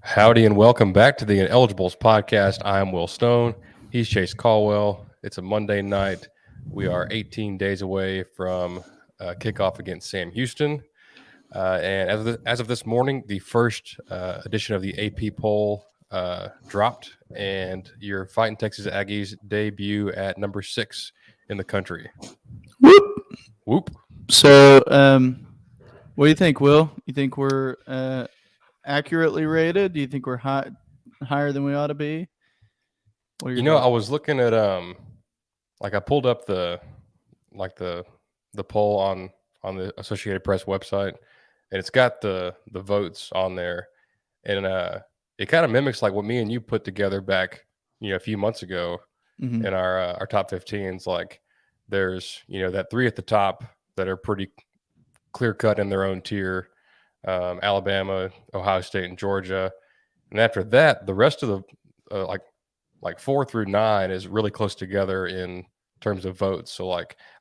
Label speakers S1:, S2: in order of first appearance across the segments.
S1: Howdy and welcome back to the Ineligibles podcast. I'm Will Stone. He's Chase Caldwell. It's a Monday night. We are 18 days away from kickoff against Sam Houston. And as of this morning, the first edition of the AP poll dropped, and your Fighting Texas Aggies debut at number 6 in the country.
S2: Whoop.
S1: Whoop.
S2: So, what do you think, Will? You think we're accurately rated? Do you think we're higher than we ought to be?
S1: I was looking at I pulled up the poll on the Associated Press website, and it's got the votes on there, and it kind of mimics like what me and you put together back a few months ago in our top 15s. Like there's that 3 at the top that are pretty clear cut in their own tier, Alabama, Ohio State, and Georgia, and after that the rest of the like 4 through 9 is really close together in terms of votes. So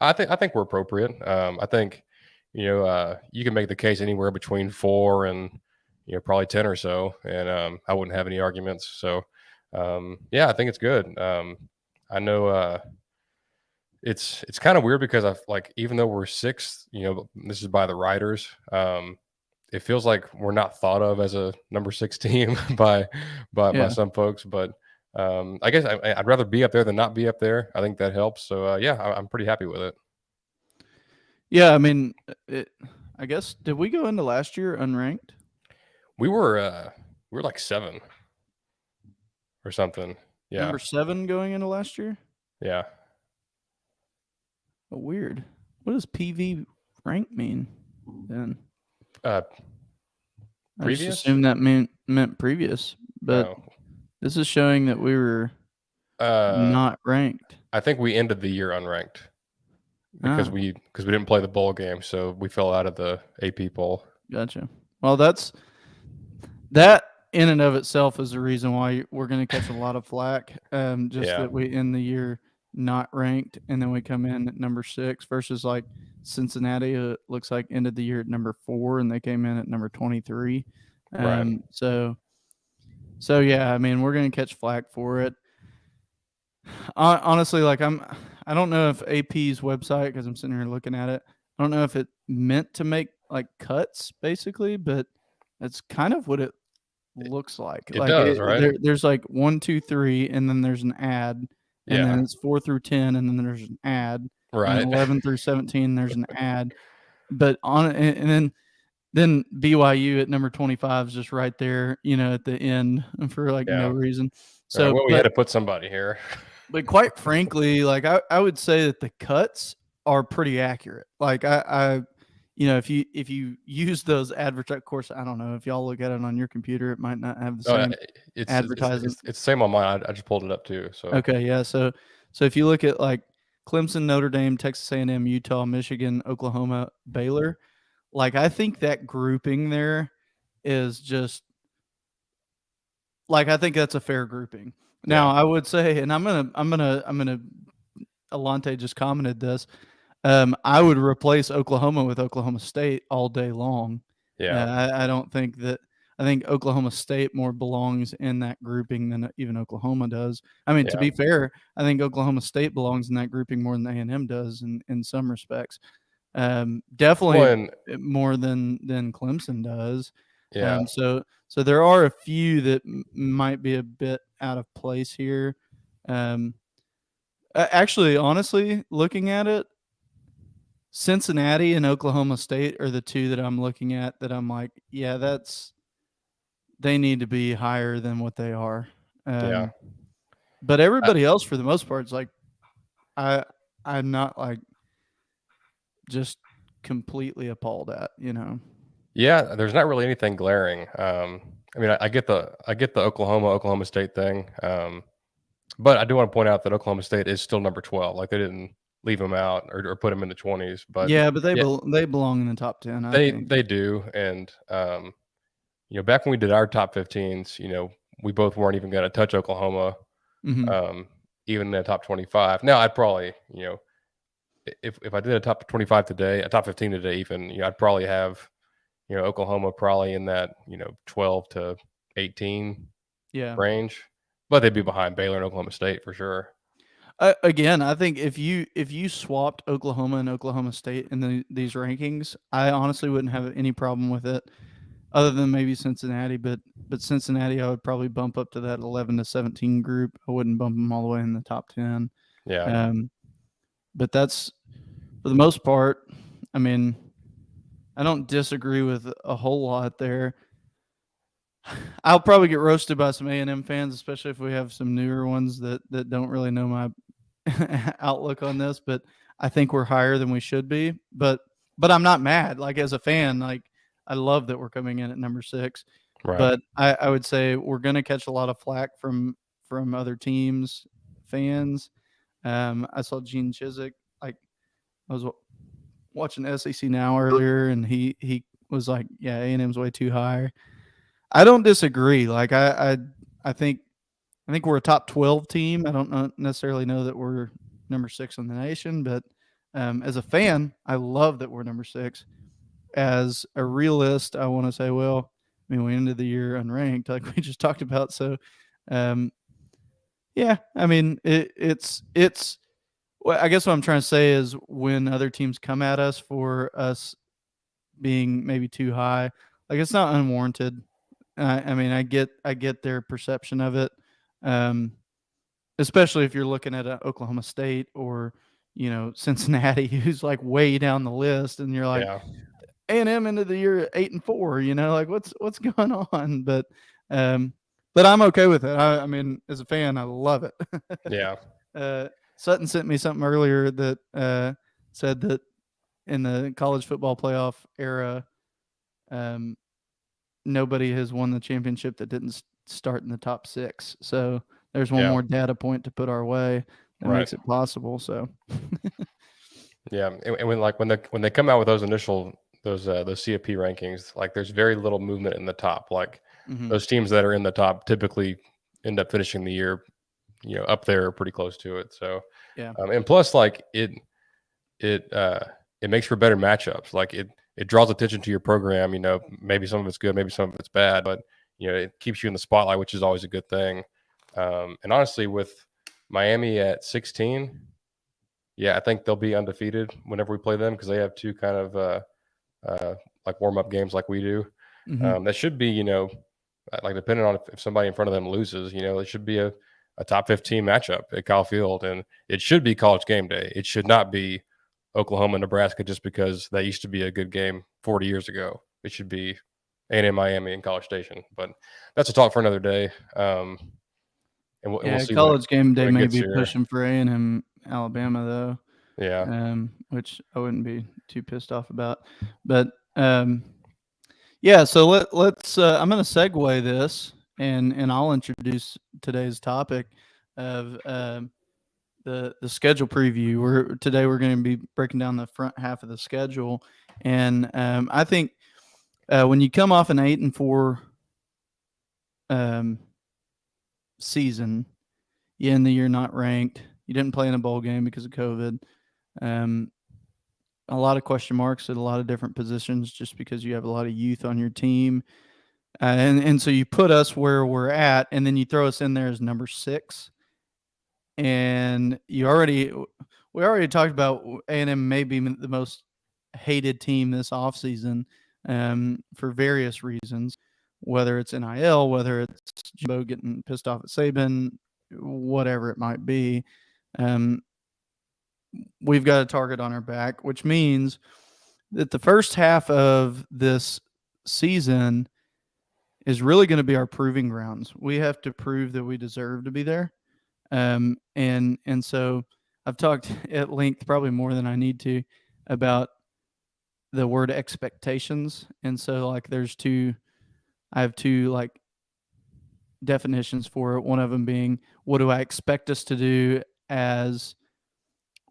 S1: I think we're appropriate. I think you can make the case anywhere between 4 and probably 10 or so, and I wouldn't have any arguments. So I think it's good. I know it's kind of weird because even though we're 6th, this is by the writers. It feels like we're not thought of as a number 6 team by some folks, but I guess I'd rather be up there than not be up there. I think that helps. So I'm pretty happy with it.
S2: Yeah, I mean, I guess did we go into last year unranked?
S1: We were like 7 or something. Yeah,
S2: number 7 going into last year.
S1: Yeah.
S2: Oh, weird. What does PV rank mean then?
S1: Previous?
S2: I just assumed that meant previous, but. No. This is showing that we were not ranked.
S1: I think we ended the year unranked because we didn't play the bowl game, so we fell out of the AP poll.
S2: Gotcha. Well, that in and of itself is the reason why we're going to catch a lot of flack. That we end the year not ranked, and then we come in at number 6 versus like Cincinnati. It looks like ended the year at number 4, and they came in at number 23.
S1: Right.
S2: So yeah, I mean, we're going to catch flack for it. Honestly, I don't know if AP's website, because I'm sitting here looking at it, I don't know if it meant to make like cuts basically, but that's kind of what it looks like.
S1: It does, right?
S2: There's like 1, 2, 3, and then there's an ad, and then it's 4 through 10, and then there's an ad,
S1: right?
S2: And 11 through 17, there's an ad, but then BYU at number 25 is just right there, at the end for no reason. So
S1: we had to put somebody here.
S2: But quite frankly, I would say that the cuts are pretty accurate. If you use those advertising, of course, I don't know if y'all look at it on your computer, it might not have the same advertising.
S1: It's the same on mine. I just pulled it up too. So
S2: okay, yeah. So if you look at like Clemson, Notre Dame, Texas A&M, Utah, Michigan, Oklahoma, Baylor. I think that grouping there is just I think that's a fair grouping. Now I would say, and I'm gonna Alante just commented this. I would replace Oklahoma with Oklahoma State all day long.
S1: Yeah.
S2: I think Oklahoma State more belongs in that grouping than even Oklahoma does. I mean, to be fair, I think Oklahoma State belongs in that grouping more than A&M does in some respects. Definitely more than Clemson does.
S1: Yeah.
S2: So there are a few that might be a bit out of place here. Actually, honestly, looking at it, Cincinnati and Oklahoma State are the 2 that I'm looking at that I'm like, yeah, they need to be higher than what they are. But everybody else, for the most part, is like, I'm not like just completely appalled at,
S1: Yeah, there's not really anything glaring. I mean, I get the Oklahoma State thing, but I do want to point out that Oklahoma State is still number 12. Like they didn't leave them out or put them in the 20s. But
S2: they belong in the top 10.
S1: They do, and back when we did our top 15s, we both weren't even going to touch Oklahoma, even in the top 25. Now I'd probably, if I did a top 25 today, a top 15 today, even, I'd probably have, Oklahoma probably in that, 12 to 18
S2: Yeah.
S1: range, but they'd be behind Baylor and Oklahoma State for sure.
S2: Again, I think if you swapped Oklahoma and Oklahoma State in these rankings, I honestly wouldn't have any problem with it, other than maybe Cincinnati. But Cincinnati, I would probably bump up to that 11 to 17 group. I wouldn't bump them all the way in the top 10.
S1: Yeah.
S2: But that's for the most part. I mean, I don't disagree with a whole lot there. I'll probably get roasted by some A&M fans, especially if we have some newer ones that don't really know my outlook on this. But I think we're higher than we should be. But I'm not mad. Like, as a fan, like, I love that we're coming in at number 6.
S1: Right.
S2: But I would say we're going to catch a lot of flack from other teams, fans. I saw Gene Chizik. Like, I was watching SEC Now earlier, and he was like, "Yeah, A&M's way too high." I don't disagree. Like, I think we're a top 12 team. I don't necessarily know that we're number 6 in the nation, but as a fan, I love that we're number 6. As a realist, I want to say, well, I mean, we ended the year unranked, like we just talked about. So, yeah, I mean, it's. Well, I guess what I'm trying to say is when other teams come at us for us being maybe too high, like, it's not unwarranted. I mean, I get their perception of it, especially if you're looking at Oklahoma State or Cincinnati, who's like way down the list, and you're like,
S1: Yeah.
S2: A&M into the year 8-4, like what's going on? But I'm okay with it. I mean, as a fan, I love it.
S1: Yeah.
S2: Sutton sent me something earlier that said that in the college football playoff era, nobody has won the championship that didn't start in the top 6. So there's one more data point to put our way that makes it possible. So
S1: yeah, and when they come out with those initial those CFP rankings, like, there's very little movement in the top. Like, those teams that are in the top typically end up finishing the year, up there or pretty close to it. So
S2: yeah,
S1: and plus, like, it makes for better matchups. Like, it draws attention to your program. Maybe some of it's good, maybe some of it's bad, but it keeps you in the spotlight, which is always a good thing. And honestly, with Miami at 16, yeah, I think they'll be undefeated whenever we play them, because they have 2 kind of like warm-up games like we do. That should be, like, depending on if somebody in front of them loses, it should be a top 15 matchup at Kyle Field, and it should be College game day. It should not be Oklahoma, Nebraska, just because that used to be a good game 40 years ago. It should be A&M Miami and College Station. But that's a talk for another day. And we'll see.
S2: College game day may be
S1: here.
S2: pushing for A&M Alabama, though.
S1: Yeah.
S2: Which I wouldn't be too pissed off about. But yeah, so let's I'm going to segue this, and I'll introduce today's topic of the schedule preview. Today we're going to be breaking down the front half of the schedule, and I think when you come off an 8-4 season, you end the year not ranked. You didn't play in a bowl game because of COVID. A lot of question marks at a lot of different positions, just because you have a lot of youth on your team, and so you put us where we're at, and then you throw us in there as number 6. And we already talked about A&M may be the most hated team this offseason, for various reasons, whether it's NIL, whether it's Jimbo getting pissed off at Saban, whatever it might be. We've got a target on our back, which means that the first half of this season is really going to be our proving grounds. We have to prove that we deserve to be there. And so I've talked at length, probably more than I need to, about the word expectations. And so, like, I have 2 like definitions for it. One of them being, what do I expect us to do? As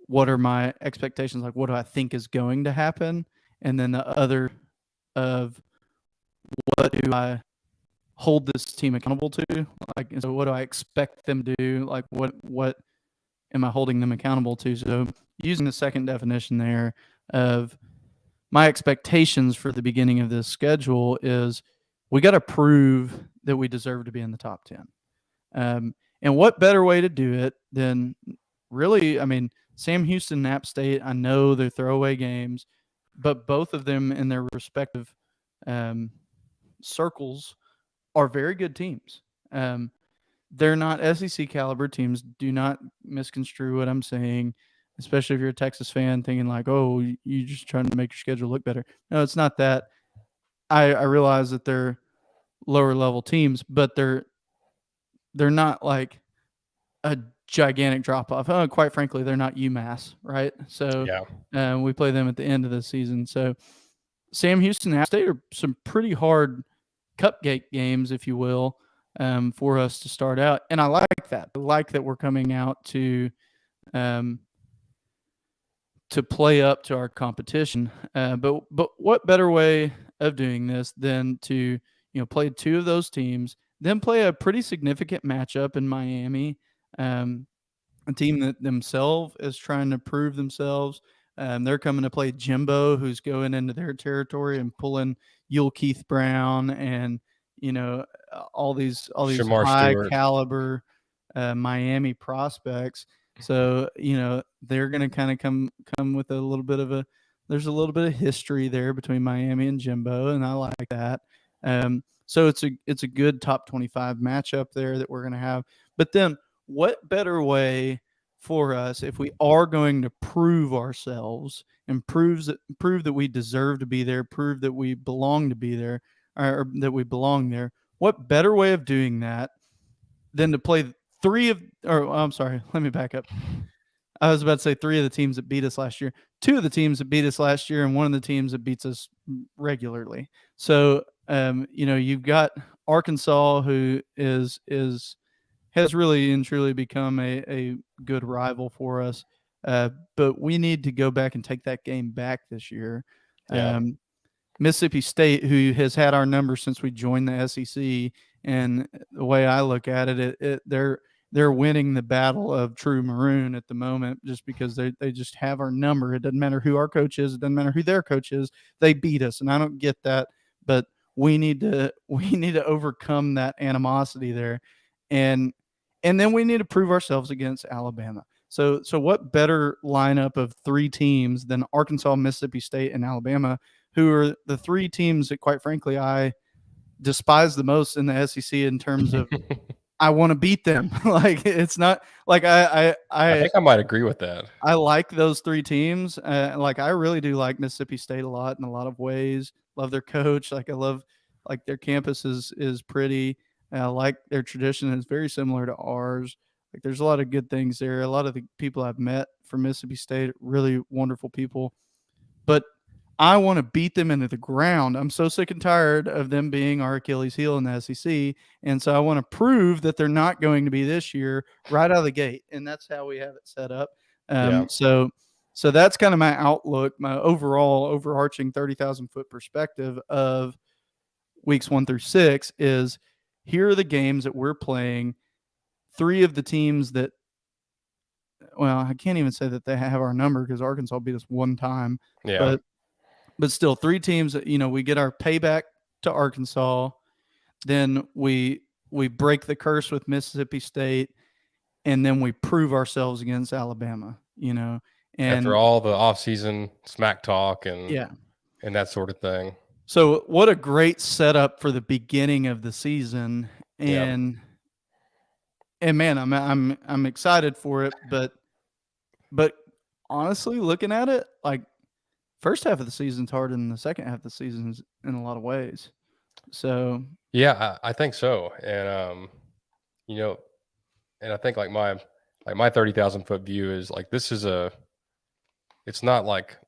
S2: what are my expectations? Like, what do I think is going to happen? And then the other of, what do I hold this team accountable to? Like, so what do I expect them to do? Like, what am I holding them accountable to? So using the second definition there of my expectations for the beginning of this schedule is we got to prove that we deserve to be in the top 10. And what better way to do it than really, I mean, Sam Houston and App State, I know they're throwaway games, but both of them in their respective circles are very good teams. They're not SEC caliber teams. Do not misconstrue what I'm saying, especially if you're a Texas fan thinking like, oh, you're just trying to make your schedule look better. No, it's not that. I realize that they're lower level teams, but they're not like a gigantic drop off. Quite frankly, they're not UMass, right? So we play them at the end of the season. So Sam Houston and App State are some pretty hard cupcake games, if you will, for us to start out. And I like that. I like that we're coming out to play up to our competition. But what better way of doing this than to play two of those teams, then play a pretty significant matchup in Miami, a team that themselves is trying to prove themselves. They're coming to play Jimbo, who's going into their territory and pulling Yule Keith Brown and all these
S1: Shamar
S2: high
S1: Stewart.
S2: caliber Miami prospects. So they're going to kind of come with a little bit of there's a little bit of history there between Miami and Jimbo, and I like that. So it's a good top 25 matchup there that we're going to have. But then what better way for us, if we are going to prove ourselves and prove that we deserve to be there, prove that we belong to be there, or that we belong there, what better way of doing that than to play I'm sorry, let me back up. I was about to say three of the teams that beat us last year, two of the teams that beat us last year, and one of the teams that beats us regularly. So, you've got Arkansas, who has really and truly become a good rival for us. But we need to go back and take that game back this year.
S1: Yeah.
S2: Mississippi State, who has had our number since we joined the SEC, and the way I look at it, they're winning the battle of true maroon at the moment, just because they just have our number. It doesn't matter who our coach is. It doesn't matter who their coach is. They beat us, and I don't get that. But we need to overcome that animosity there, and then we need to prove ourselves against Alabama. So what better lineup of three teams than Arkansas, Mississippi State, and Alabama, who are the three teams that, quite frankly, I despise the most in the SEC in terms of I want to beat them. Like, it's not like I
S1: think I might agree with that.
S2: I like those three teams. Like, I really do like Mississippi State a lot in a lot of ways. Love their coach. Like, I love their campus is pretty. I like their tradition. It's very similar to ours. Like, there's a lot of good things there. A lot of the people I've met from Mississippi State, really wonderful people. But I want to beat them into the ground. I'm so sick and tired of them being our Achilles heel in the SEC. And so I want to prove that they're not going to be this year right out of the gate. And that's how we have it set up. So that's kind of my outlook, my overall overarching 30,000 foot perspective of weeks 1 through 6 is here are the games that we're playing. Three of the teams that, well, I can't even say that they have our number because Arkansas beat us one time.
S1: Yeah.
S2: But still, three teams that, we get our payback to Arkansas, then we break the curse with Mississippi State, and then we prove ourselves against Alabama, and
S1: after all the offseason smack talk and that sort of thing.
S2: So what a great setup for the beginning of the season. And man, I'm excited for it, but honestly, looking at it, like, first half of the season's harder than the second half of the season in a lot of ways. So
S1: yeah, I think so. And and I think like my 30,000 foot view is like, it's not like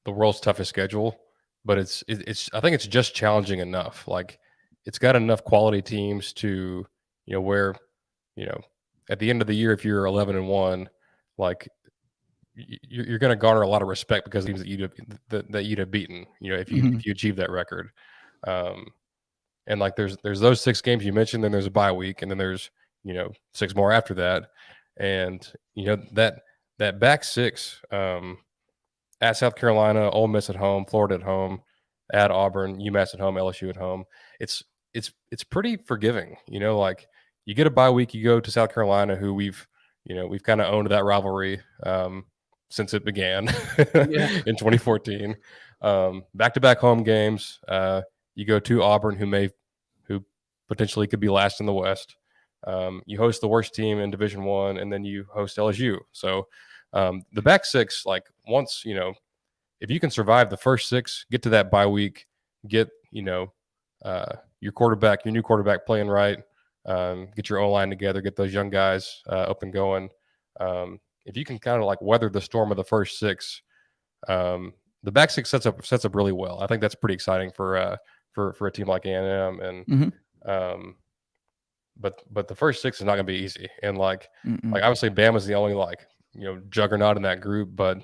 S1: the world's toughest schedule, but it's I think it's just challenging enough. Like, it's got enough quality teams to where at the end of the year, if you're 11-1, like, you're going to garner a lot of respect because of teams that you'd have beaten, if you achieve that record. And like, there's those 6 games you mentioned, then there's a bye week, and then there's 6 more after that, and that back 6, at South Carolina, Ole Miss at home, Florida at home, at Auburn, UMass at home, LSU at home. It's pretty forgiving, like you get a bye week, you go to South Carolina, who we've kind of owned that rivalry since it began in 2014. Back-to-back home games. You go to Auburn, who potentially could be last in the West. You host the worst team in Division I, and then you host LSU. So the back six, like once if you can survive the first six, get to that bye week, get your new quarterback playing right, get your O-line together, get those young guys up and going. If you can kind of like weather the storm of the first six, the back six sets up really well. I think that's pretty exciting for a team like A&M, and but the first six is not going to be easy. And like obviously Bama's the only juggernaut in that group, but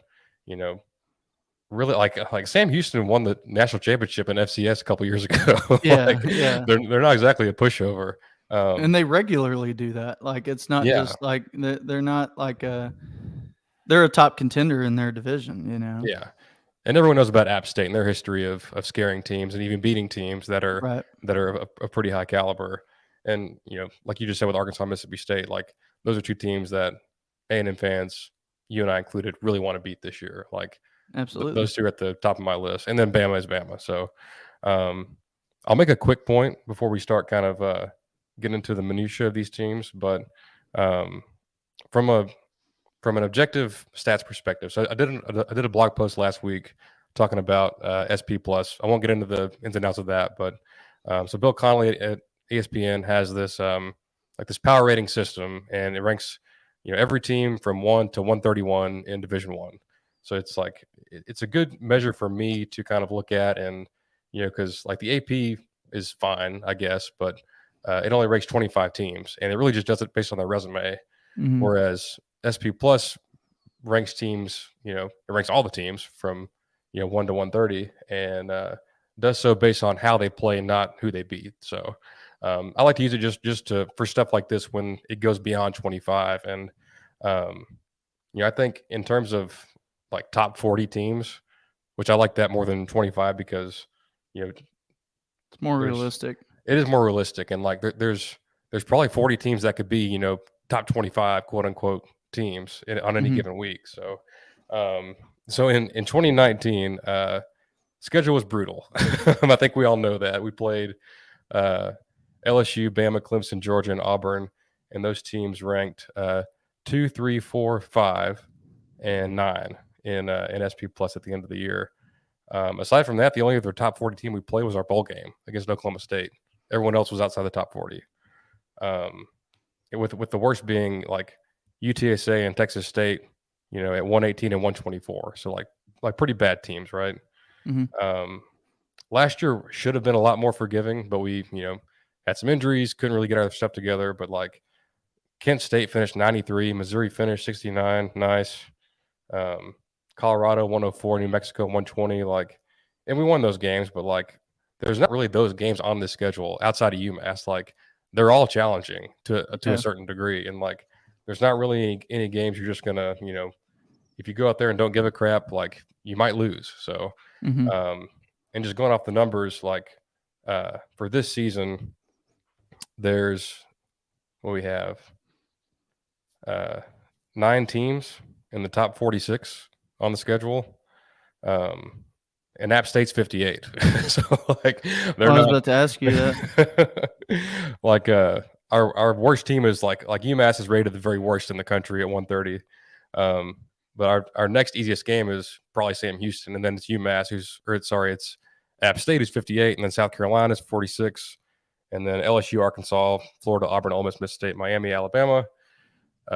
S1: really like Sam Houston won the national championship in FCS a couple years ago. They're not exactly a pushover.
S2: And they regularly do that. Like it's not just like they're not like they're a top contender in their division.
S1: Yeah. And everyone knows about App State and their history of scaring teams and even beating teams that are of pretty high caliber. And like you just said with Arkansas, Mississippi State, like those are two teams that A&M fans, you and I included, really want to beat this year. Like
S2: absolutely,
S1: those two are at the top of my list, and then Bama is Bama. So I'll make a quick point before we start kind of getting into the minutia of these teams. But from an objective stats perspective, so I did a blog post last week talking about SP Plus. I won't get into the ins and outs of that, but so Bill Connolly at ESPN has this this power rating system, and it ranks every team from 1 to 131 in Division I. So it's like it's a good measure for me to kind of look at, and because like the AP is fine, I guess, but it only ranks 25 teams, and it really just does it based on their resume. Whereas SP Plus ranks teams, it ranks all the teams from 1 to 130, and does so based on how they play, not who they beat. So I like to use it just for stuff like this when it goes beyond 25. And I think in terms of like top 40 teams, which I like that more than 25 because
S2: it's more realistic.
S1: It is more realistic, and like there's probably 40 teams that could be top 25 quote unquote teams on any given week. So so in 2019, schedule was brutal. I think we all know that. We played LSU, Bama, Clemson, Georgia, and Auburn, and those teams ranked 2, 3, 4, 5, and 9 in SP Plus at the end of the year. Aside from that, the only other top 40 team we played was our bowl game against Oklahoma State. Everyone else was outside the top 40. With the worst being like UTSA and Texas State, at 118 and 124. So like pretty bad teams, right? Last year should have been a lot more forgiving, but we had some injuries, couldn't really get our stuff together. But like Kent State finished 93, Missouri finished 69, nice. Colorado 104, New Mexico 120, and we won those games. But like, there's not really those games on this schedule outside of UMass. Like, they're all challenging to a certain degree, and like, there's not really any games you're just gonna, if you go out there and don't give a crap, like you might lose. So, and just going off the numbers, like for this season, there's what we have 9 teams in the top 46 on the schedule, and App State's 58. So like,
S2: I was about to ask you that.
S1: Like our worst team is like UMass is rated the very worst in the country at 130. But our next easiest game is probably Sam Houston, and then it's UMass it's App State who's 58, and then South Carolina is 46, and then LSU, Arkansas, Florida, Auburn, Ole Miss, Mississippi State, Miami, Alabama.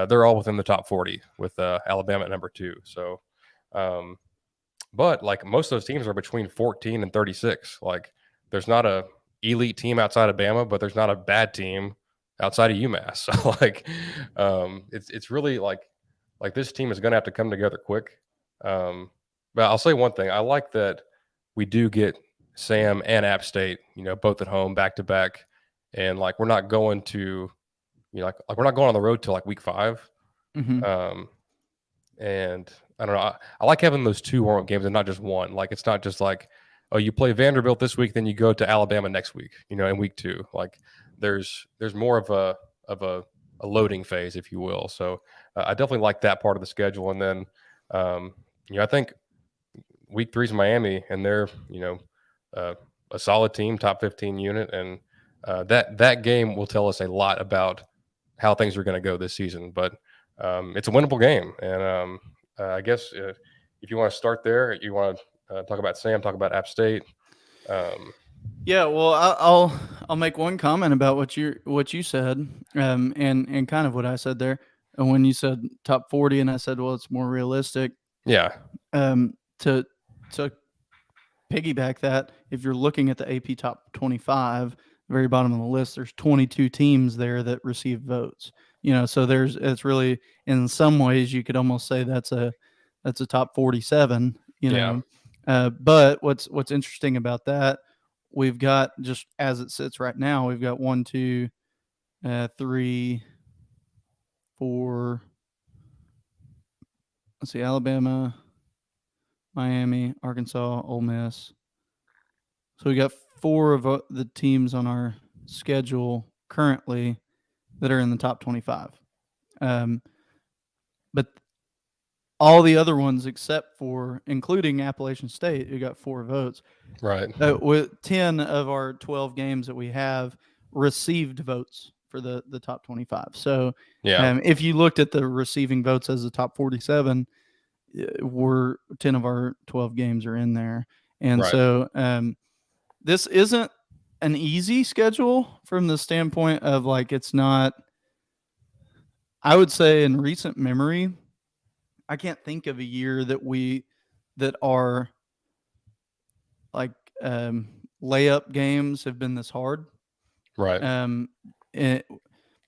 S1: They're all within the top 40 with Alabama at number 2. So, but like most of those teams are between 14 and 36. Like, there's not a elite team outside of Bama, but there's not a bad team outside of UMass. So like, it's really like this team is going to have to come together quick. But I'll say one thing: I like that we do get Sam and App State, both at home back to back, and like we're not going to, like we're not going on the road till like week 5. And I don't know. I like having those 2 warm games and not just one. Like, it's not just like, oh, you play Vanderbilt this week, then you go to Alabama next week, in week 2. Like there's more of a loading phase, if you will. So I definitely like that part of the schedule. And then, I think week 3 is Miami, and they're, uh, a solid team, top 15 unit. And that game will tell us a lot about how things are going to go this season. But it's a winnable game. And I guess if you want to start there, you want to talk about Sam, talk about App State.
S2: Yeah, well, I'll make one comment about what you said, and kind of what I said there. And when you said top 40, and I said, well, it's more realistic.
S1: Yeah.
S2: To piggyback that, if you're looking at the AP top 25, very bottom of the list, there's 22 teams there that receive votes. So it's really, in some ways, you could almost say that's a top 47.
S1: Yeah.
S2: But what's interesting about that, we've got, just as it sits right now, we've got 1, 2, 3, 4. Let's see, Alabama, Miami, Arkansas, Ole Miss. So we got 4 of the teams on our schedule currently that are in the top 25. But all the other ones, except for, including Appalachian State, who got 4 votes.
S1: Right.
S2: With 10 of our 12 games that we have received votes for the top 25. So if you looked at the receiving votes as the top 47, 10 of our 12 games are in there. And so this isn't an easy schedule from the standpoint of, like, it's not, I would say in recent memory, I can't think of a year that are like layup games have been this hard.
S1: Right.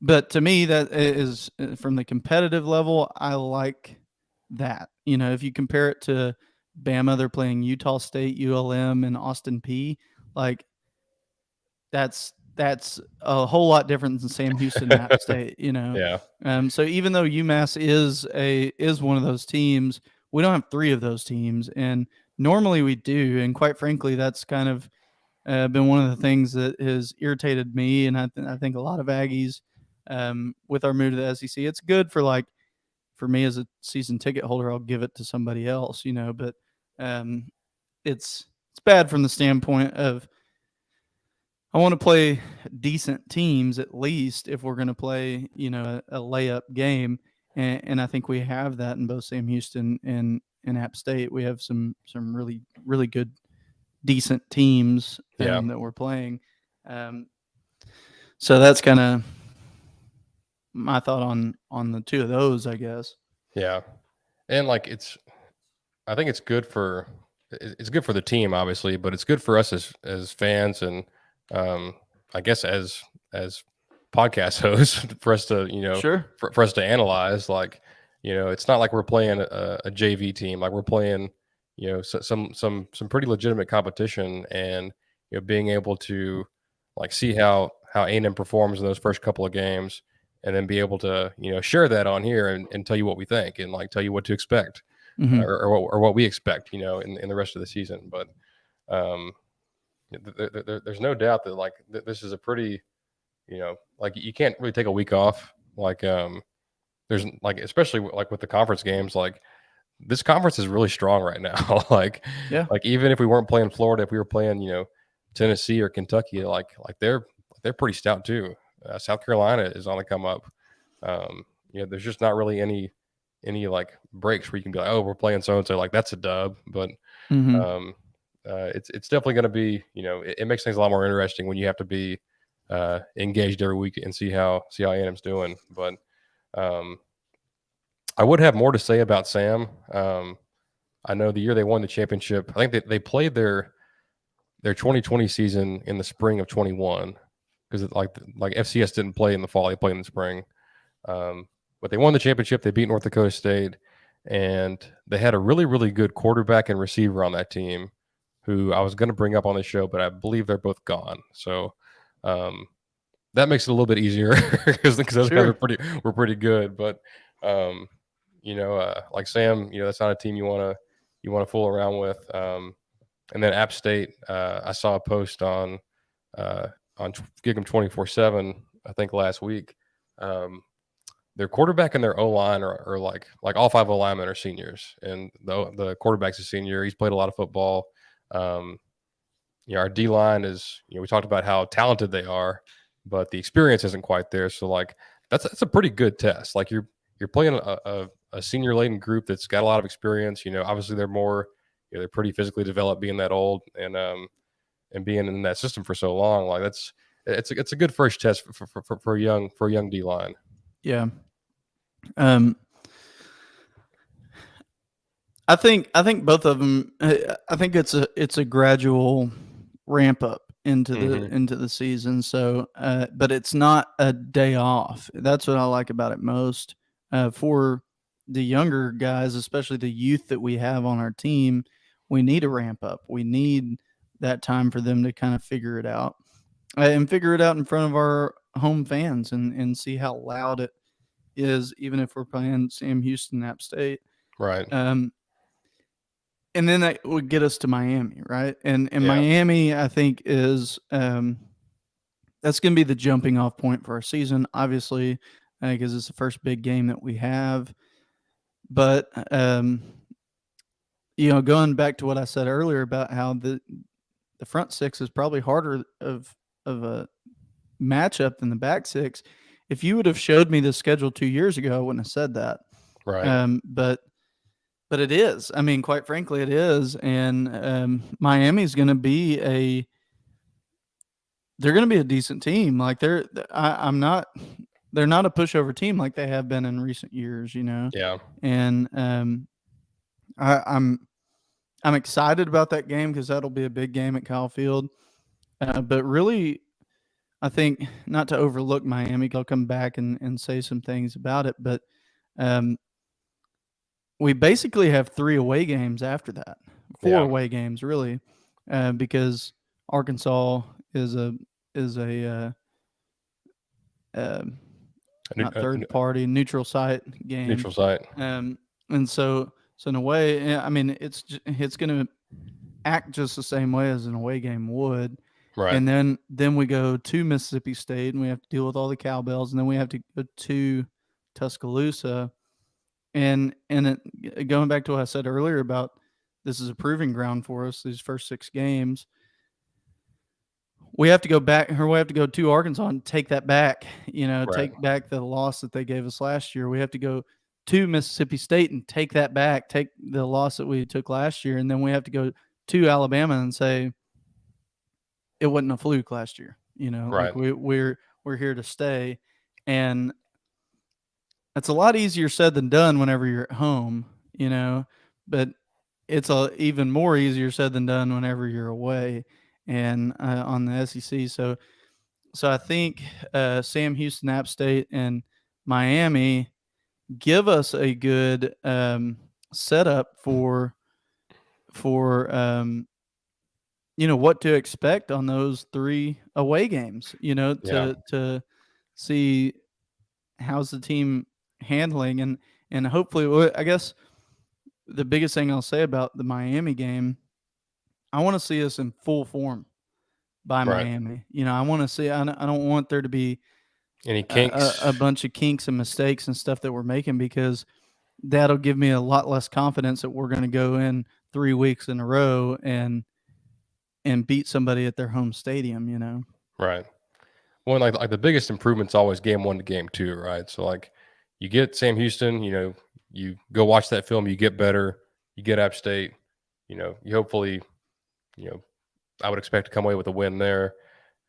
S2: But to me, that is, from the competitive level, I like that. If you compare it to Bama, they're playing Utah State, ULM, and Austin P. Like, that's a whole lot different than Sam Houston, App State.
S1: Yeah.
S2: So even though UMass is one of those teams, we don't have 3 of those teams, and normally we do. And quite frankly, that's kind of been one of the things that has irritated me, and I think a lot of Aggies, with our move to the SEC. It's good for me as a season ticket holder. I'll give it to somebody else, but it's bad from the standpoint of, I want to play decent teams, at least, if we're going to play, a layup game. And I think we have that in both Sam Houston and App State. We have some really, really good, decent teams that we're playing. So that's kind of my thought on the 2 of those, I guess.
S1: Yeah. And I think it's good for the team, obviously, but it's good for us as fans, and I guess as podcast hosts, for us to
S2: Sure.
S1: for us to analyze. Like, it's not like we're playing a JV team. Like, we're playing some pretty legitimate competition, and being able to see how A&M performs in those first couple of games, and then be able to share that on here and tell you what we think, and tell you what to expect.
S2: Mm-hmm.
S1: Or what we expect, in the rest of the season. But there's no doubt that this is a pretty, you can't really take a week off. There's especially with the conference games, this conference is really strong right now. Even if we weren't playing Florida, if we were playing, Tennessee or Kentucky, they're pretty stout too. South Carolina is on the come up. There's just not really any breaks where you can be like, oh, we're playing so and so, that's a dub. But it's definitely going to be, it makes things a lot more interesting when you have to be engaged every week and see how A&M's doing. But I would have more to say about Sam. I know the year they won the championship, I think they played their 2020 season in the spring of 21, because like FCS didn't play in the fall, they played in the spring. But they won the championship. They beat North Dakota State, and they had a really, really good quarterback and receiver on that team, who I was going to bring up on the show, but I believe they're both gone. So that makes it a little bit easier, because those guys were pretty good. But like Sam, that's not a team you want to fool around with. And then App State, I saw a post on Gig 'em 24/7, I think last week. Um, their quarterback and their O line are like all five O linemen are seniors, and the quarterback's a senior. He's played a lot of football. Um, our D line is, we talked about how talented they are, but the experience isn't quite there. So like that's a pretty good test. Like you're playing a senior laden group that's got a lot of experience. Obviously they're more, they're pretty physically developed, being that old, and being in that system for so long. Like it's a good first test for a young D line.
S2: Yeah. I think both of them. I think it's a gradual ramp up into the season. So, but it's not a day off. That's what I like about it most. For the younger guys, especially the youth that we have on our team, we need a ramp up. We need that time for them to kind of figure it out, and figure it out in front of our home fans, and see how loud it is, even if we're playing Sam Houston, App State.
S1: Right.
S2: And then that would get us to Miami, right? And
S1: Yeah.
S2: Miami, I think, is that's going to be the jumping off point for our season, obviously, because it's the first big game that we have. But going back to what I said earlier about how the front six is probably harder of a matchup than the back six. If you would have showed me the schedule 2 years ago, I wouldn't have said that.
S1: Right.
S2: But it is. I mean, quite frankly, it is. And Miami's going to be they're going to be a decent team. Like they're not a pushover team like they have been in recent years,
S1: Yeah.
S2: And I'm excited about that game because that'll be a big game at Kyle Field. But really, I think not to overlook Miami. I'll come back and say some things about it, but we basically have 3 away games after that. 4 away games, really, because Arkansas is a not third party, neutral site game.
S1: Neutral site.
S2: And so in a way, I mean, it's going to act just the same way as an away game would.
S1: Right.
S2: And then we go to Mississippi State, and we have to deal with all the cowbells, and then we have to go to Tuscaloosa. And going back to what I said earlier about this is a proving ground for us, these first 6 games, we have to go back, or we have to go to Arkansas and take that back,
S1: Right.
S2: Take back the loss that they gave us last year. We have to go to Mississippi State and take that back, take the loss that we took last year. And then we have to go to Alabama and say, it wasn't a fluke last year,
S1: Right.
S2: like we're here to stay. And it's a lot easier said than done whenever you're at home, but it's even more easier said than done whenever you're away and on the SEC. So I think Sam Houston, App State, and Miami give us a good setup for what to expect on those 3 away games, to see how's the team handling, and hopefully, I guess the biggest thing I'll say about the Miami game, I want to see us in full form by Miami. I want to see. I don't want there to be
S1: any kinks,
S2: a bunch of kinks and mistakes and stuff that we're making, because that'll give me a lot less confidence that we're going to go in 3 weeks in a row and beat somebody at their home stadium.
S1: Right. Well, like the biggest improvement's always game 1 to game 2, right? So like you get Sam Houston, you go watch that film, you get better, you get App State, you hopefully, I would expect to come away with a win there.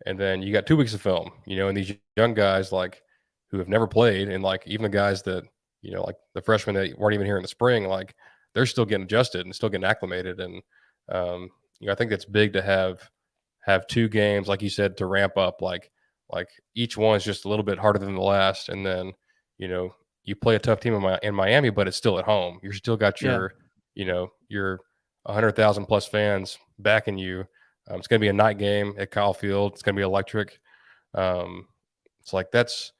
S1: And then you got 2 weeks of film, and these young guys like who have never played, and like even the guys that, like the freshmen that weren't even here in the spring, like they're still getting adjusted and still getting acclimated. And, I think that's big to have 2 games, like you said, to ramp up, like each one's just a little bit harder than the last. And then, you play a tough team in Miami, but it's still at home. You're still got your 100,000 plus fans backing you. It's going to be a night game at Kyle Field. It's going to be electric. It's like that's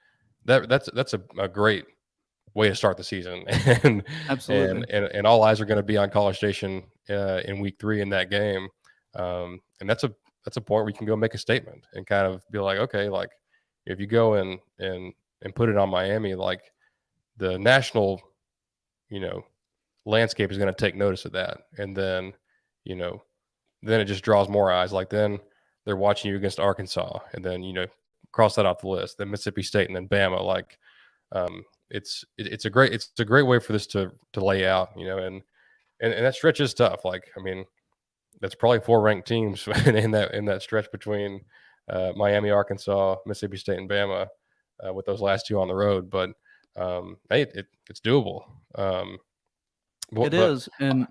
S1: a great way to start the season. And
S2: absolutely,
S1: and all eyes are going to be on College Station in week 3 in that game. And that's a point where you can go make a statement and kind of be like, okay, like if you go and put it on Miami, like the national, you know, landscape is going to take notice of that, and then you know, then it just draws more eyes. Like then they're watching you against Arkansas, and then cross that off the list. Then Mississippi State, and then Bama. Like it's a great way for this to lay out. And that stretch is tough. Like I mean, that's probably 4 ranked teams in that stretch between Miami, Arkansas, Mississippi State, and Bama, with those last 2 on the road. But hey, it's doable.
S2: It
S1: But
S2: is. And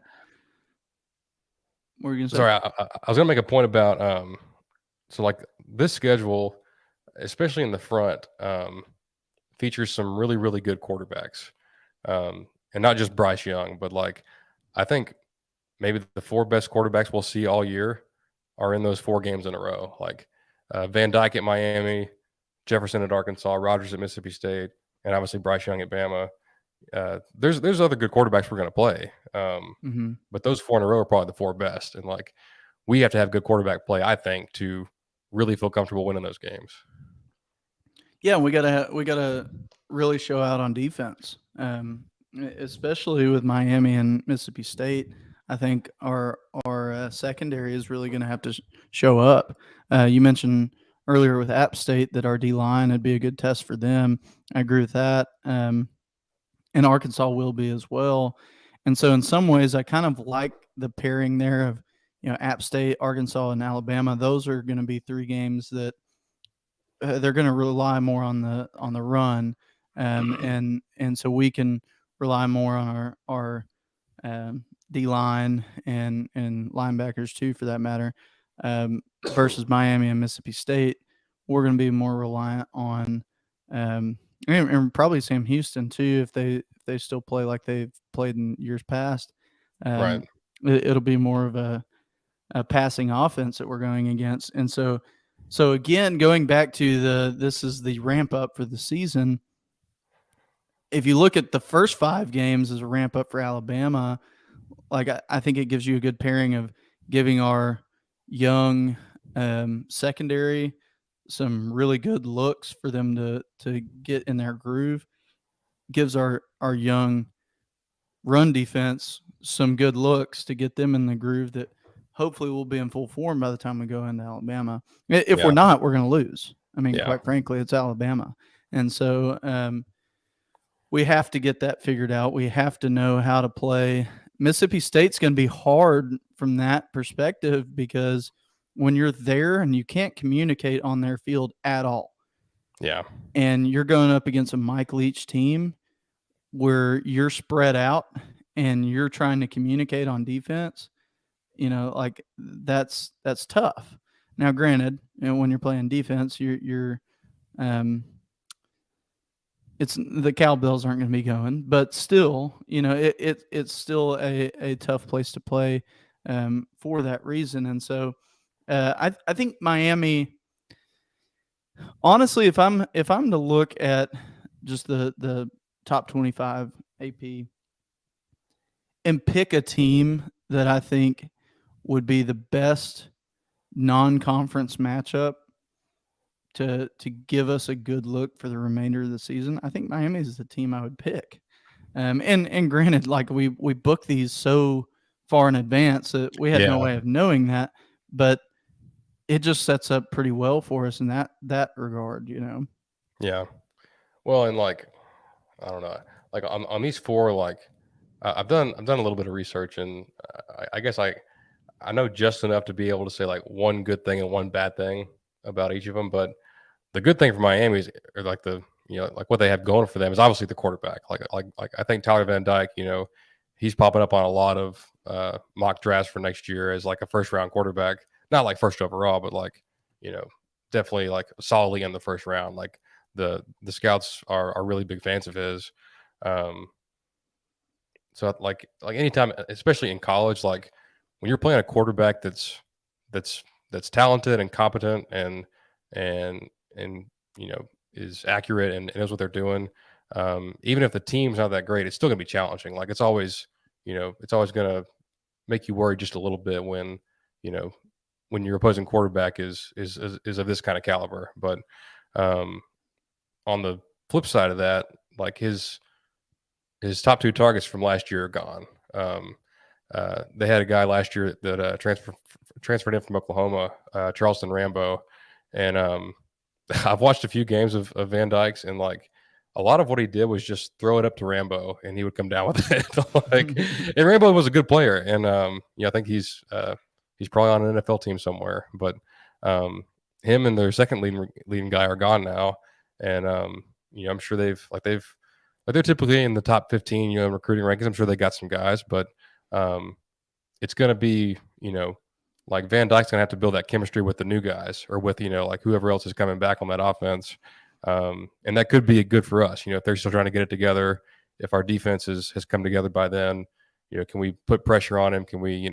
S2: what were you gonna say?
S1: sorry, I was gonna make a point about so like this schedule, especially in the front, features some really really good quarterbacks, and not just Bryce Young, but like I think maybe the 4 best quarterbacks we'll see all year are in those 4 games in a row. Like Van Dyke at Miami, Jefferson at Arkansas, Rodgers at Mississippi State, and obviously Bryce Young at Bama. There's other good quarterbacks we're going to play, but those 4 in a row are probably the 4 best. And like we have to have good quarterback play, I think, to really feel comfortable winning those games.
S2: Yeah, we gotta really show out on defense, especially with Miami and Mississippi State. I think our secondary is really going to have to show up. You mentioned earlier with App State that our D line would be a good test for them. I agree with that, and Arkansas will be as well. And so, in some ways, I kind of like the pairing there of App State, Arkansas, and Alabama. Those are going to be 3 games that they're going to rely more on the run, and so we can rely more on our D line and linebackers too, for that matter. Versus Miami and Mississippi State, we're going to be more reliant on and probably Sam Houston too, if they still play like they've played in years past.
S1: Right.
S2: It'll be more of a passing offense that we're going against, and so again, going back to this is the ramp up for the season. If you look at the first 5 games as a ramp up for Alabama, like I think it gives you a good pairing of giving our young secondary some really good looks for them to get in their groove. Gives our young run defense some good looks to get them in the groove that hopefully we'll be in full form by the time we go into Alabama. If we're not, we're going to lose. I mean, quite frankly, it's Alabama. And so we have to get that figured out. We have to know how to play. Mississippi State's going to be hard from that perspective because when you're there and you can't communicate on their field at all.
S1: Yeah.
S2: And you're going up against a Mike Leach team where you're spread out and you're trying to communicate on defense, like that's tough. Now, granted, when you're playing defense, you're it's the cowbells aren't going to be going, but still, it's still a tough place to play for that reason. And so I think Miami, honestly, if I'm to look at just the top 25 AP and pick a team that I think would be the best non-conference matchup to give us a good look for the remainder of the season, I think Miami is the team I would pick. And granted, like we book these so far in advance that we had no way of knowing that, but it just sets up pretty well for us in that regard,
S1: Yeah. Well, and like I don't know, like on these 4, like I've done a little bit of research, and I guess I know just enough to be able to say like one good thing and one bad thing about each of them. But the good thing for Miami is, or like like what they have going for them is obviously the quarterback. Like I think Tyler Van Dyke, he's popping up on a lot of mock drafts for next year as like a first round quarterback, not like first overall, but like definitely like solidly in the first round. Like the scouts are really big fans of his. So like anytime, especially in college, like when you're playing a quarterback that's talented and competent and is accurate and knows what they're doing, even if the team's not that great, it's still gonna be challenging. Like it's always gonna make you worry just a little bit when when your opposing quarterback is of this kind of caliber. But um, on the flip side of that, like his top two targets from last year are gone. They had a guy last year that transferred in from Oklahoma, Charleston Rambo, and I've watched a few games of Van Dyke's, and like a lot of what he did was just throw it up to Rambo, and he would come down with it. Like, and Rambo was a good player, and I think he's probably on an NFL team somewhere. But him and their second leading guy are gone now, and I'm sure they're typically in the top 15, in recruiting rankings. I'm sure they got some guys, but it's going to be, like Van Dyke's going to have to build that chemistry with the new guys or with, like whoever else is coming back on that offense. And that could be good for us, if they're still trying to get it together, if our defense has come together by then, can we put pressure on him? Can we,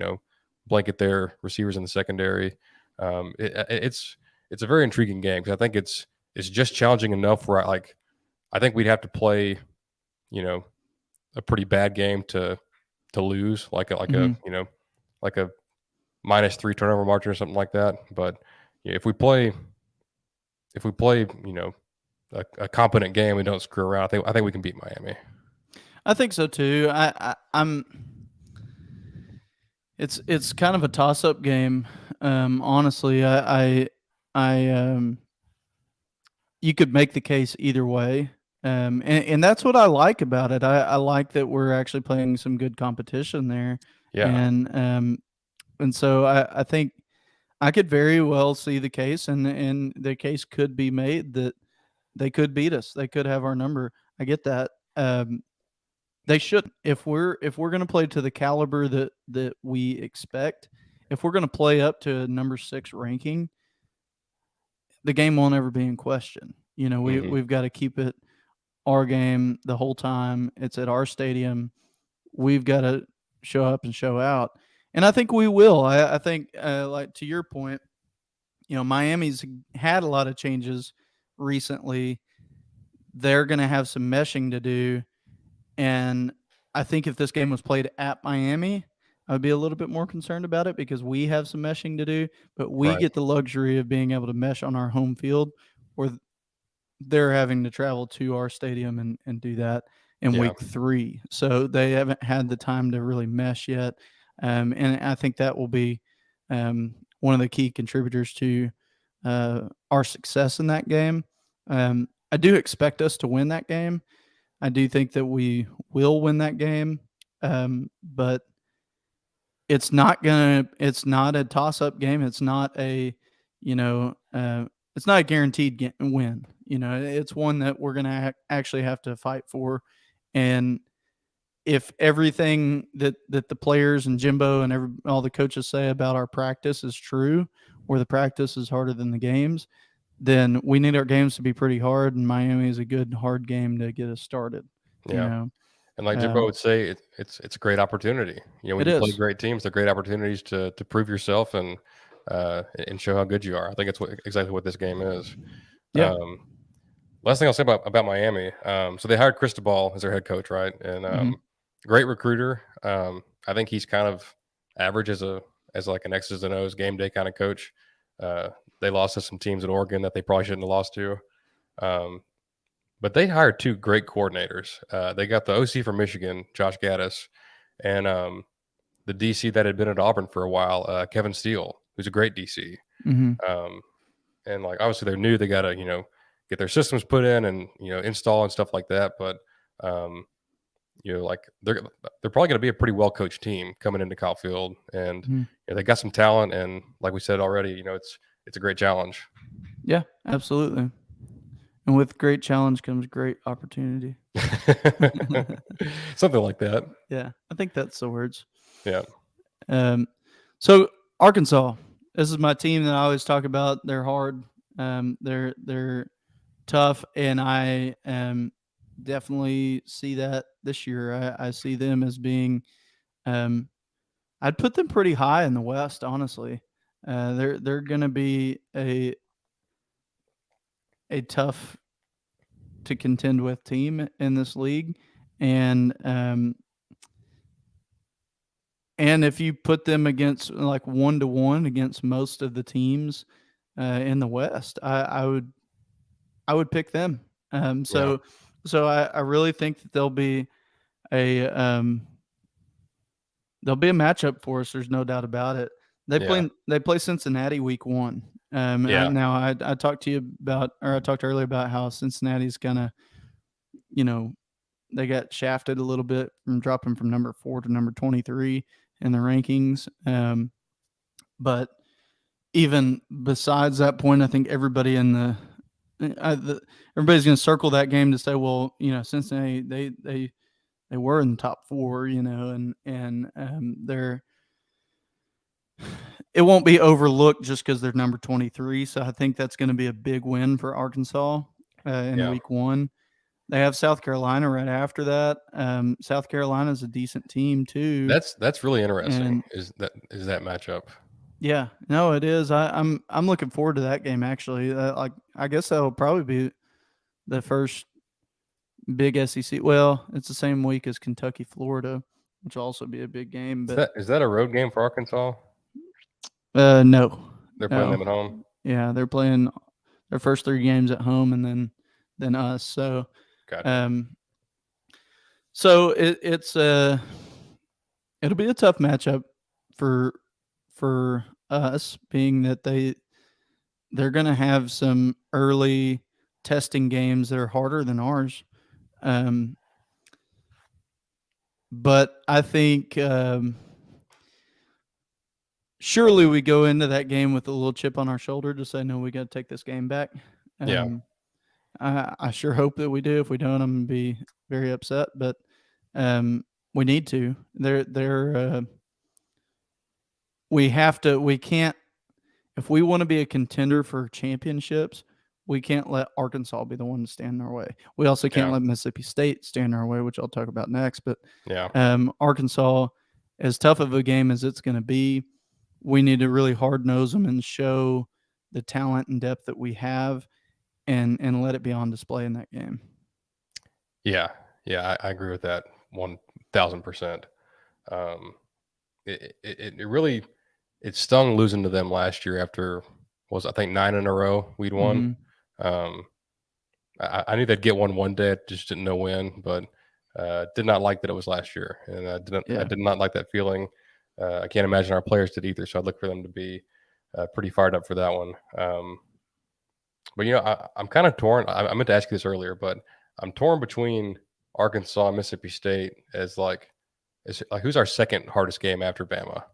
S1: blanket their receivers in the secondary? It's a very intriguing game because I think it's just challenging enough where I think we'd have to play, a pretty bad game to lose, like a -3 turnover margin or something like that. But if we play, a competent game, we don't screw around. I think we can beat Miami.
S2: I think so too. I'm. It's kind of a toss-up game. Honestly, you could make the case either way. And that's what I like about it. I like that we're actually playing some good competition there.
S1: Yeah.
S2: And so I think I could very well see the case, and the case could be made that they could beat us. They could have our number. I get that. They shouldn't. If we're going to play to the caliber that we expect, if we're going to play up to a number 6 ranking, the game won't ever be in question. We've got to keep it our game the whole time. It's at our stadium. We've got to show up and show out. And I think we will. I think, like to your point, Miami's had a lot of changes recently. They're going to have some meshing to do. And I think if this game was played at Miami, I would be a little bit more concerned about it because we have some meshing to do. But we get the luxury of being able to mesh on our home field, where they're having to travel to our stadium and do that in week 3. So they haven't had the time to really mesh yet. And I think that will be one of the key contributors to our success in that game. I do expect us to win that game. I do think that we will win that game. But it's not a toss-up game. It's not a, it's not a guaranteed win. It's one that we're going to actually have to fight for. And if everything that the players and Jimbo and all the coaches say about our practice is true, where the practice is harder than the games, then we need our games to be pretty hard. And Miami is a good, hard game to get us started.
S1: Yeah. And like Jimbo would say, it's a great opportunity. When you play great teams, they're great opportunities to prove yourself and show how good you are. I think it's exactly what this game is.
S2: Yeah.
S1: Last thing I'll say about Miami. So they hired Cristobal as their head coach, right? And great recruiter. I think he's kind of average as like an X's and O's game day kind of coach. They lost to some teams at Oregon that they probably shouldn't have lost to. But they hired 2 great coordinators. They got the OC from Michigan, Josh Gaddis, and the DC that had been at Auburn for a while, Kevin Steele, who's a great DC. And like obviously they're new, they got to get their systems put in and install and stuff like that. But like they're probably going to be a pretty well coached team coming into Kyle Field, and they got some talent. And like we said already, it's a great challenge.
S2: Yeah, absolutely. And with great challenge comes great opportunity.
S1: Something like that.
S2: Yeah, I think that's the words.
S1: Yeah.
S2: So Arkansas, this is my team that I always talk about. They're hard. They're tough, and I definitely see that this year. I see them as being. I'd put them pretty high in the West, honestly. They're going to be a tough to contend with team in this league, and And if you put them against like 1-to-1 against most of the teams in the West, I would pick them. Um,
S1: Yeah.
S2: so so I really think that a um, there'll be a matchup for us. There's no doubt about it.
S1: Yeah.
S2: They play Cincinnati week 1.
S1: Yeah.
S2: Now I talked to you about, or I talked earlier about how Cincinnati's gonna, you know, they got shafted a little bit from dropping from number 4 to number 23 in the rankings. But even besides that point, I think everybody in everybody's going to circle that game to say, well, Cincinnati, they were in the top 4, and they're it won't be overlooked just because they're number 23. So I think that's going to be a big win for Arkansas in
S1: Yeah.
S2: week 1. They have South Carolina right after that. South Carolina is a decent team too,
S1: That's really interesting.
S2: and
S1: Is that matchup?
S2: yeah, no, it is. I'm looking forward to that game actually. Like I guess that'll probably be the first big SEC. Well, it's the same week as Kentucky, Florida, which will also be a big game.
S1: Is
S2: But
S1: that a road game for Arkansas?
S2: no,
S1: They're playing them
S2: no,
S1: at home.
S2: yeah, they're playing their first 3 games at home, and then us. So,
S1: Gotcha.
S2: um, so it'll be a tough matchup for for us, being that they're going to have some early testing games that are harder than ours. Um, but I think surely we go into that game with a little chip on our shoulder to say, no, we got to take this game back.
S1: Yeah.
S2: I sure hope that we do. If we don't, I'm going to be very upset. But we need to. We have to. We can't. If we want to be a contender for championships, we can't let Arkansas be the one to stand in our way. We also can't
S1: Yeah.
S2: let Mississippi State stand in our way, which I'll talk about next. But
S1: Yeah.
S2: Arkansas, as tough of a game as it's going to be, we need to really hard nose them and show the talent and depth that we have, and let it be on display in that game.
S1: Yeah. Yeah. I agree with that 1,000%. Um, it really it stung losing to them last year after was I think 9 in a row we'd won.
S2: Mm-hmm.
S1: Um, I knew they'd get one day. I just didn't know when, but did not like that it was last year, and I
S2: Yeah.
S1: did not like that feeling. I can't imagine our players did either. So I'd look for them to be pretty fired up for that one. But I'm kind of torn. I meant to ask you this earlier, but I'm torn between Arkansas and Mississippi State as like who's our second hardest game after Bama?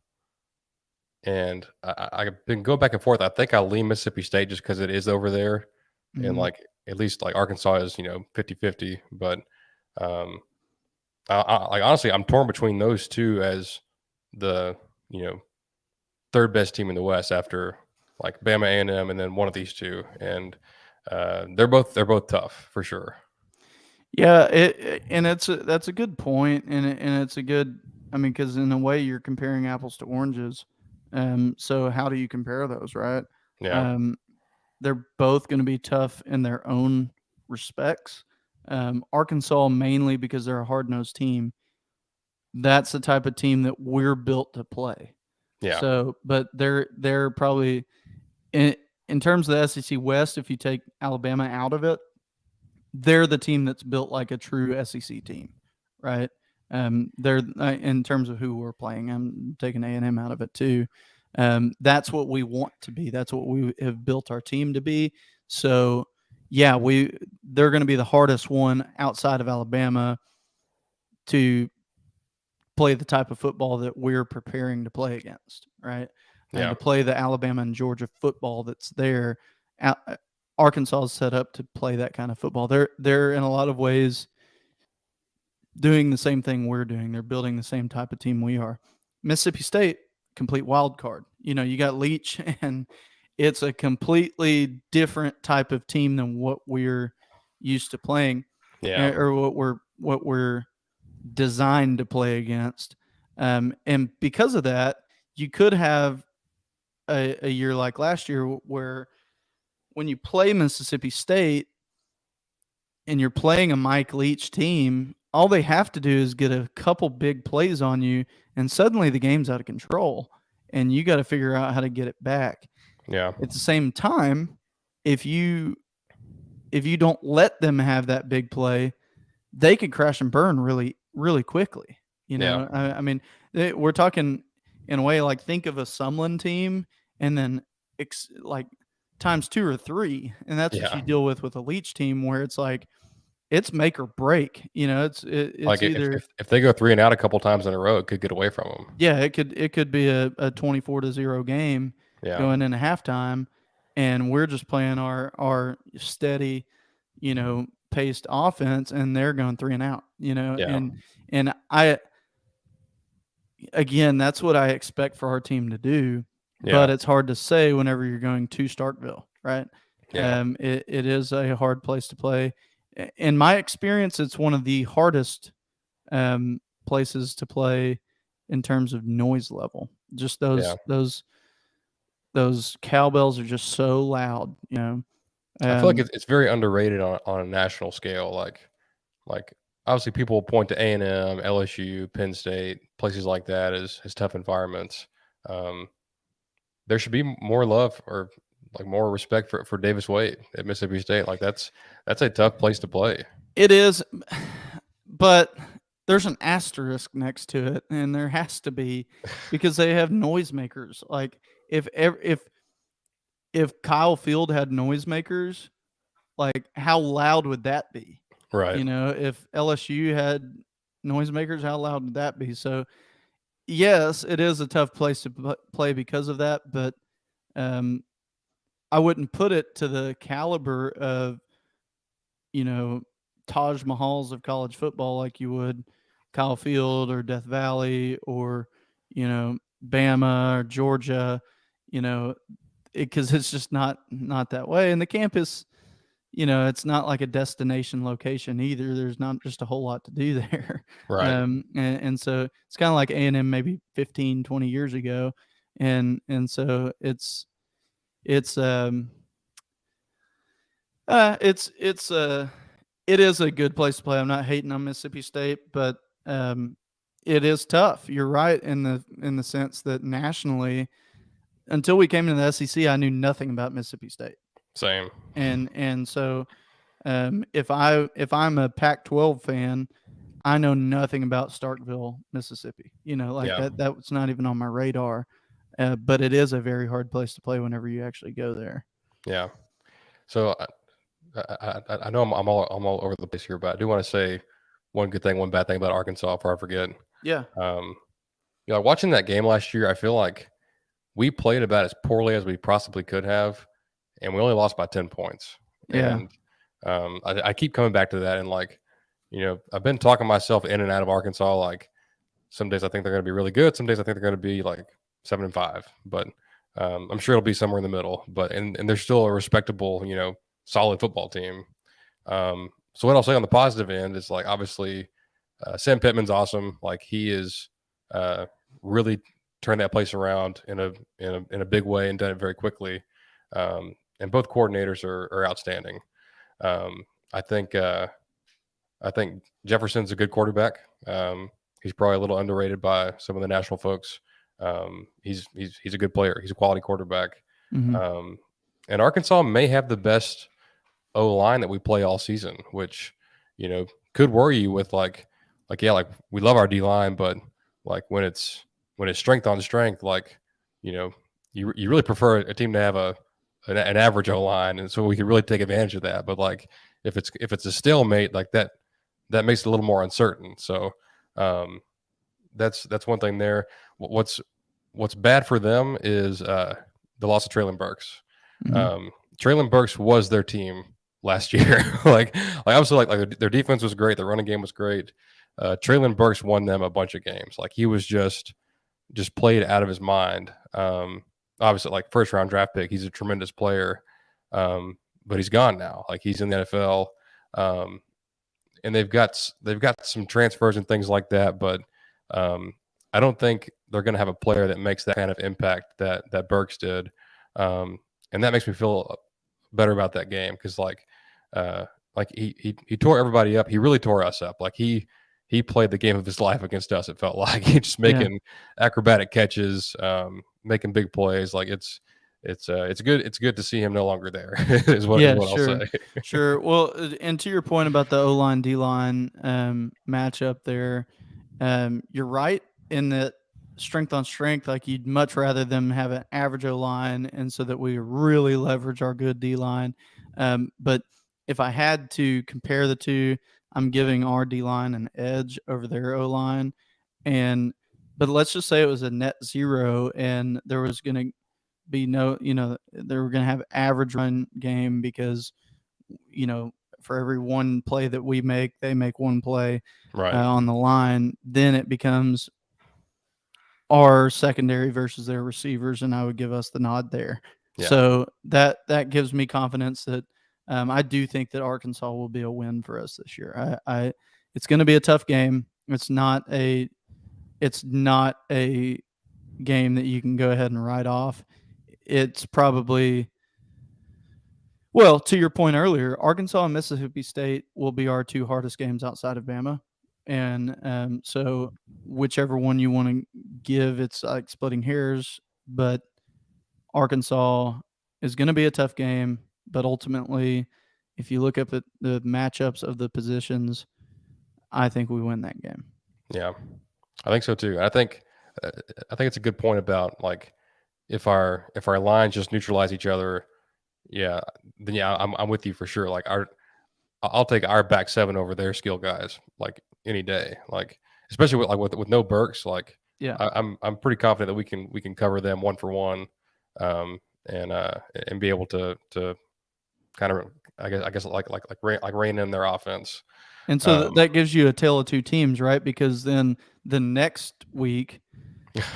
S1: And I've been going back and forth. I think I'll lean Mississippi State just because it is over there, and
S2: Mm-hmm.
S1: like at least like Arkansas is 50-50. But um, like honestly, I'm torn between those two as the you know third best team in the West after like Bama A&M, and then one of these two, and they're both tough for sure.
S2: Yeah, and that's a good point, and it's a good. I mean, because in a way you're comparing apples to oranges. So how do you compare those, right?
S1: Yeah,
S2: Um, they're both going to be tough in their own respects. Arkansas mainly because they're a hard nosed team. That's the type of team that we're built to play.
S1: yeah,
S2: So, but they're probably in terms of the SEC West. If you take Alabama out of it, they're the team that's built like a true SEC team, right? They're in terms of who we're playing. I'm taking A&M out of it too. That's what we want to be. That's what we have built our team to be. So, yeah, they're going to be the hardest one outside of Alabama to play the type of football that we're preparing to play against, right?
S1: yeah,
S2: To play the Alabama and Georgia football that's there. Arkansas is set up to play that kind of football. They're in a lot of ways doing the same thing we're doing. They're building the same type of team we are. Mississippi State, complete wild card. You got Leach, and it's a completely different type of team than what we're used to playing,
S1: yeah,
S2: or what we're designed to play against. And because of that, you could have a year like last year where when you play Mississippi State and you're playing a Mike Leach team, all they have to do is get a couple big plays on you, and suddenly the game's out of control, and you got to figure out how to get it back.
S1: Yeah.
S2: At the same time, if you don't let them have that big play, they could crash and burn really, really quickly.
S1: Yeah.
S2: I mean, we're talking in a way like think of a Sumlin team, and then like times 2 or 3, and that's what
S1: Yeah.
S2: you deal with a Leach team, where it's like it's make or break. It's
S1: Like
S2: either
S1: if they go 3 and out a couple times in a row, it could get away from them.
S2: yeah, it could be a 24-0 game
S1: Yeah.
S2: going into halftime, and we're just playing our steady, paced offense, and they're going 3 and out.
S1: Yeah.
S2: And I again, that's what I expect for our team to do, but
S1: Yeah.
S2: it's hard to say whenever you're going to Starkville, right?
S1: Yeah.
S2: It is a hard place to play. In my experience, it's one of the hardest places to play in terms of noise level. Just
S1: Yeah.
S2: those cowbells are just so loud.
S1: I feel like
S2: Um,
S1: it's very underrated on a national scale. Like obviously people point to A&M, LSU, Penn State, places like that as tough environments. Um, there should be more love or like more respect for Davis Wade at Mississippi State. Like that's a tough place to play.
S2: it is, but there's an asterisk next to it, and there has to be, because they have noisemakers. Like if Kyle Field had noisemakers, like how loud would that be?
S1: Right.
S2: If LSU had noisemakers, how loud would that be? So yes, it is a tough place to play because of that, but um, I wouldn't put it to the caliber of Taj Mahals of college football like you would Kyle Field or Death Valley or Bama or Georgia, because it's just not that way. And the campus, it's not like a destination location either. There's not just a whole lot to do there.
S1: Right.
S2: And so it's kind of like A&M maybe 15, 20 years ago. And so it's it is a good place to play. I'm not hating on Mississippi State, but it is tough. You're right in the sense that nationally, until we came into the SEC, I knew nothing about Mississippi State.
S1: Same.
S2: And so if I'm a Pac-12 fan, I know nothing about Starkville, Mississippi.
S1: Yeah.
S2: that's not even on my radar. But it is a very hard place to play whenever you actually go there.
S1: Yeah. So I know I'm all over the place here, but I do want to say one good thing, one bad thing about Arkansas before I forget.
S2: Yeah.
S1: Watching that game last year, I feel like we played about as poorly as we possibly could have, and we only lost by 10 points.
S2: Yeah.
S1: And I keep coming back to that, and I've been talking myself in and out of Arkansas. Like some days I think they're going to be really good, some days I think they're going to be like 7-5, but I'm sure it'll be somewhere in the middle. But and they're still a respectable, solid football team. So what I'll say on the positive end is like obviously Sam Pittman's awesome. Like he is really turned that place around in a big way and done it very quickly. And both coordinators are outstanding. I think Jefferson's a good quarterback. He's probably a little underrated by some of the national folks. He's a good player. He's a quality quarterback.
S2: Mm-hmm.
S1: And Arkansas may have the best O-line that we play all season, which could worry you with like we love our D-line, but like when it's strength on strength, like you really prefer a team to have an average O-line, and so we can really take advantage of that. But like if it's a stalemate like that makes it a little more uncertain. So that's one thing there. What's bad for them is the loss of Traylon Burks.
S2: Mm-hmm.
S1: Traylon Burks was their team last year. like obviously like their defense was great, their running game was great. Traylon Burks won them a bunch of games. Like he was just played out of his mind. Obviously like first round draft pick, he's a tremendous player. But he's gone now. Like he's in the NFL. And they've got some transfers and things like that, but I don't think they're going to have a player that makes that kind of impact that Burks did. And that makes me feel better about that game because like he tore everybody up. He really tore us up. Like he he played the game of his life against us. It felt like he just
S2: Yeah.
S1: making acrobatic catches, making big plays. Like it's good. It's good to see him no longer there. is
S2: Yeah,
S1: what I'll say.
S2: sure. Sure. Well, and to your point about the O-line D-line matchup there, you're right in that strength on strength, like you'd much rather them have an average O-line and so that we really leverage our good D-line. But if I had to compare the two, I'm giving our D-line an edge over their O-line. And but let's just say it was a net zero and there was going to be no, they were going to have average run game because, you know, for every one play that we make, they make one play
S1: Right.
S2: on the line. Then it becomes our secondary versus their receivers, and I would give us the nod there.
S1: Yeah.
S2: So that gives me confidence that I do think that Arkansas will be a win for us this year. I it's going to be a tough game. It's not a game that you can go ahead and write off. It's probably, well, to your point earlier, Arkansas and Mississippi State will be our two hardest games outside of Bama. And so whichever one you want to give, it's like splitting hairs. But Arkansas is going to be a tough game. But ultimately, if you look up at the matchups of the positions, I think we win that game.
S1: Yeah, I think so too. Uh, I think it's a good point about like if our lines just neutralize each other, yeah, then yeah, I'm with you for sure. Like I'll take our back seven over their skill guys like any day. Like especially with no Burks, like
S2: Yeah.
S1: I'm pretty confident that we can cover them one for one, um, and be able to kind of I guess like rein in their offense.
S2: And so
S1: Um,
S2: that gives you a tale of two teams, right? Because then the next week,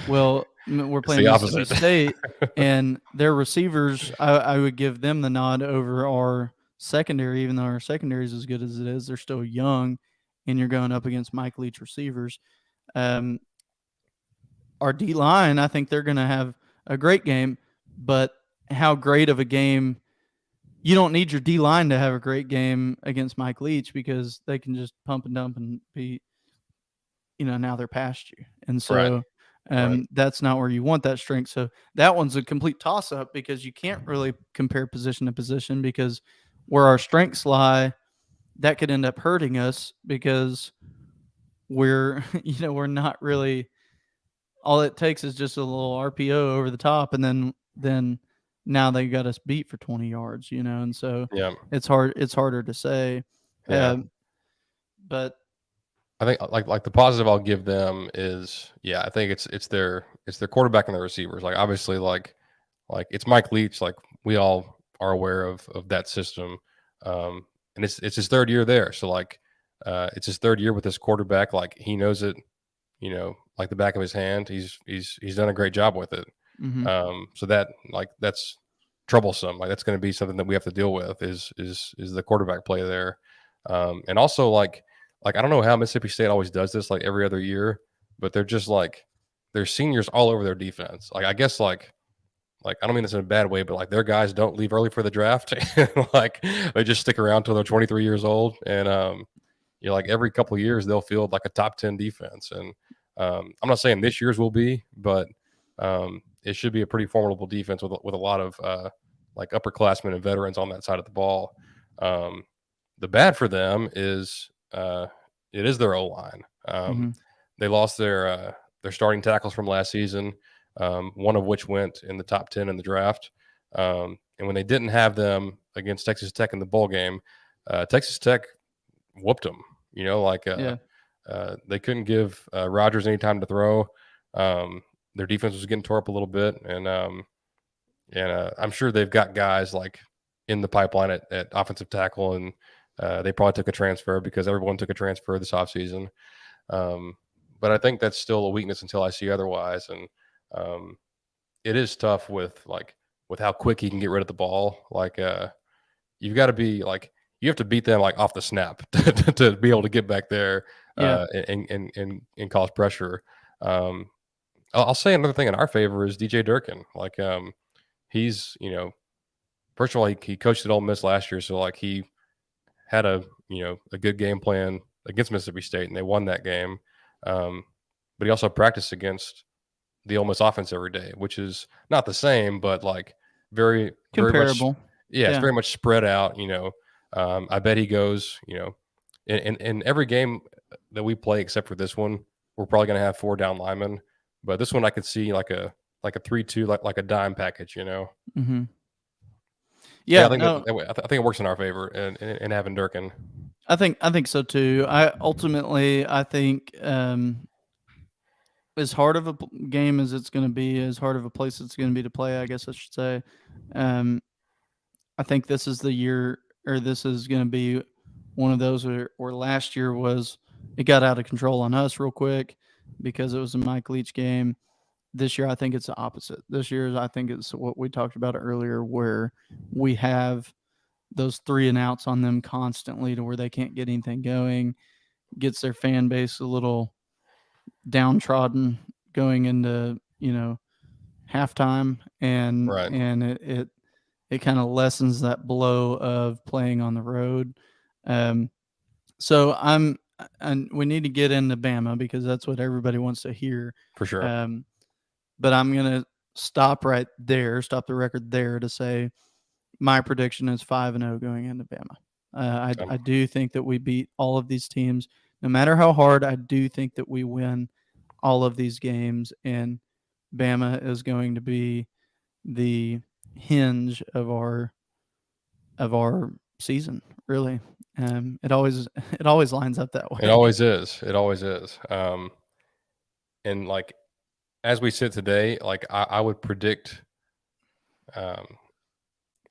S2: well, we're
S1: it's
S2: playing
S1: the
S2: Mississippi
S1: opposite.
S2: State, and their receivers, I would give them the nod over our secondary, even though our secondary is as good as it is. They're still young, and you're going up against Mike Leach receivers. Um, our D line, I think they're going to have a great game, but how great of a game? You don't need your D line to have a great game against Mike Leach because they can just pump and dump and be, now they're past you. And
S1: Right.
S2: so
S1: Right.
S2: that's not where you want that strength. So that one's a complete toss up because you can't really compare position to position because where our strengths lie, that could end up hurting us because we're, we're not really, all it takes is just a little RPO over the top. And then now they got us beat for 20 yards, and so
S1: Yeah.
S2: it's harder to say.
S1: Yeah.
S2: Um, but
S1: I think like the positive I'll give them is yeah, I think it's their quarterback and their receivers. Like obviously like it's Mike Leach, like we all are aware of that system. And it's his third year there. So like it's his third year with this quarterback. Like he knows it, like the back of his hand. He's done a great job with it.
S2: mhm,
S1: So that's troublesome. Like that's going to be something that we have to deal with is the quarterback play there. And also like I don't know how Mississippi State always does this like every other year, but they're just like there's seniors all over their defense. Like I guess like I don't mean this in a bad way, but like their guys don't leave early for the draft. Like they just stick around till they're 23 years old, and like every couple of years they'll field like a top 10 defense. And I'm not saying this year's will be, but it should be a pretty formidable defense with a lot of like upperclassmen and veterans on that side of the ball. Um, the bad for them is it is their O line.
S2: mhm,
S1: They lost their starting tackles from last season, one of which went in the top 10 in the draft. And when they didn't have them against Texas Tech in the bowl game, Texas Tech whooped them.
S2: yeah,
S1: They couldn't give Rodgers any time to throw. Their defense was getting tore up a little bit, and I'm sure they've got guys like in the pipeline at offensive tackle, and they probably took a transfer because everyone took a transfer this offseason. But I think that's still a weakness until I see otherwise. And it is tough with how quick he can get rid of the ball. Like you've got to be like you have to beat them like off the snap to be able to get back there
S2: yeah,
S1: and cause pressure. I'll say another thing in our favor is DJ Durkin. Like he's first of all he coached at Ole Miss last year, so like he had a good game plan against Mississippi State, and they won that game. But he also practiced against the Ole Miss offense every day, which is not the same, but like very, very much,
S2: Comparable.
S1: yeah, it's
S2: Yeah.
S1: very much spread out. I bet he goes, in every game that we play except for this one, we're probably going to have 4 down linemen. But this one, I could see like a 3-2, like a dime package.
S2: Mm-hmm.
S1: Yeah, I
S2: Yeah.
S1: think
S2: No.
S1: I think it works in our favor in having Durkin.
S2: I think so too. I think as hard of a game as it's going to be, as hard of a place it's going to be to play, I guess I should say. Um, I think this is the year, or this is going to be one of those where last year it got out of control on us real quick because it was a Mike Leach game. This year, I think it's the opposite. This year, I think it's what we talked about earlier, where we have those 3 and outs on them constantly to where they can't get anything going, gets their fan base a little downtrodden going into halftime, and
S1: Right,
S2: it kind of lessens that blow of playing on the road. Um, so and we need to get into Bama because that's what everybody wants to hear.
S1: for sure.
S2: Um, but I'm gonna stop right there, stop the record there to say my prediction is 5-0 going into Bama. I do think that we beat all of these teams, no matter how hard. I do think that we win all of these games, and Bama is going to be the hinge of our season. Really, it always it always lines up that
S1: It
S2: way.
S1: always is. It always is. And like as we sit today, like I would predict. Um,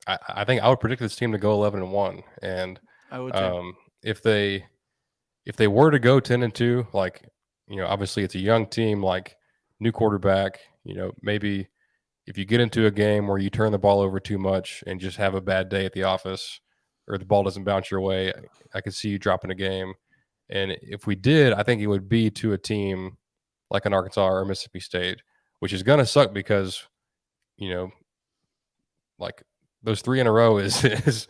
S1: I think I would predict this team to go 11-1, and
S2: I would too.
S1: if they were to go 10-2, like obviously it's a young team, like new quarterback. Maybe if you get into a game where you turn the ball over too much and just have a bad day at the office, or the ball doesn't bounce your way, I could see you dropping a game. And if we did, I think it would be to a team like an Arkansas or Mississippi State, which is going to suck because you know like those 3 in a row is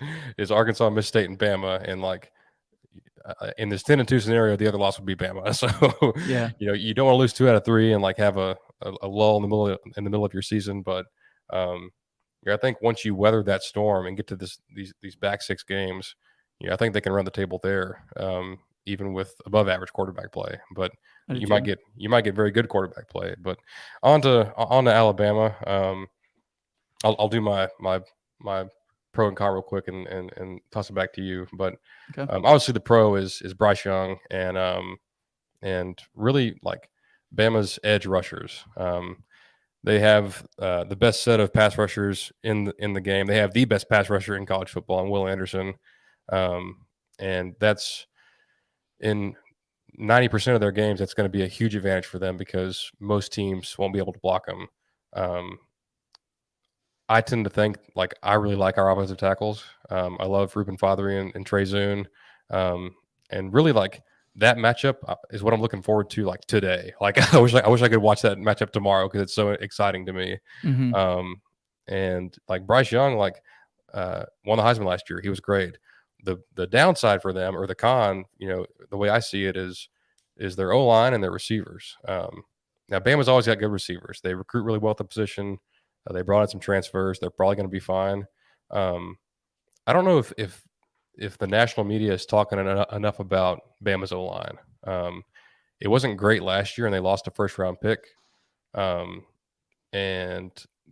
S1: Arkansas, Miss State, and Bama, and like in this 10-2 scenario, the other loss would be Bama. So
S2: Yeah.
S1: you don't want to lose 2 out of 3 and like have a lull in the middle of your season, but I think once you weather that storm and get to these back 6 games, I think they can run the table there, even with above average quarterback play. But
S2: I do
S1: you
S2: too.
S1: might get very good quarterback play. But on to Alabama. I'll do my pro and con real quick and toss it back to you. But
S2: Okay.
S1: obviously the pro is Bryce Young and really like Bama's edge rushers. They have the best set of pass rushers in the game. They have the best pass rusher in college football, and Will Anderson, and that's in 90% of their games. That's going to be a huge advantage for them because most teams won't be able to block them. I tend to think like I really like our offensive tackles. I love Ruben Fothery and Trey Zune, and really like that matchup is what I'm looking forward to like today. Like I wish I could watch that matchup tomorrow because it's so exciting to me.
S2: Mm-hmm.
S1: And like Bryce Young, like won the Heisman last year. He was great. The downside for them or the con, the way I see it is their O line and their receivers. Now Bama's always got good receivers. They recruit really well at the position. They brought in some transfers. They're probably going to be fine. I don't know if the national media is talking enough about Bama's O line. It wasn't great last year, and they lost a first round pick. And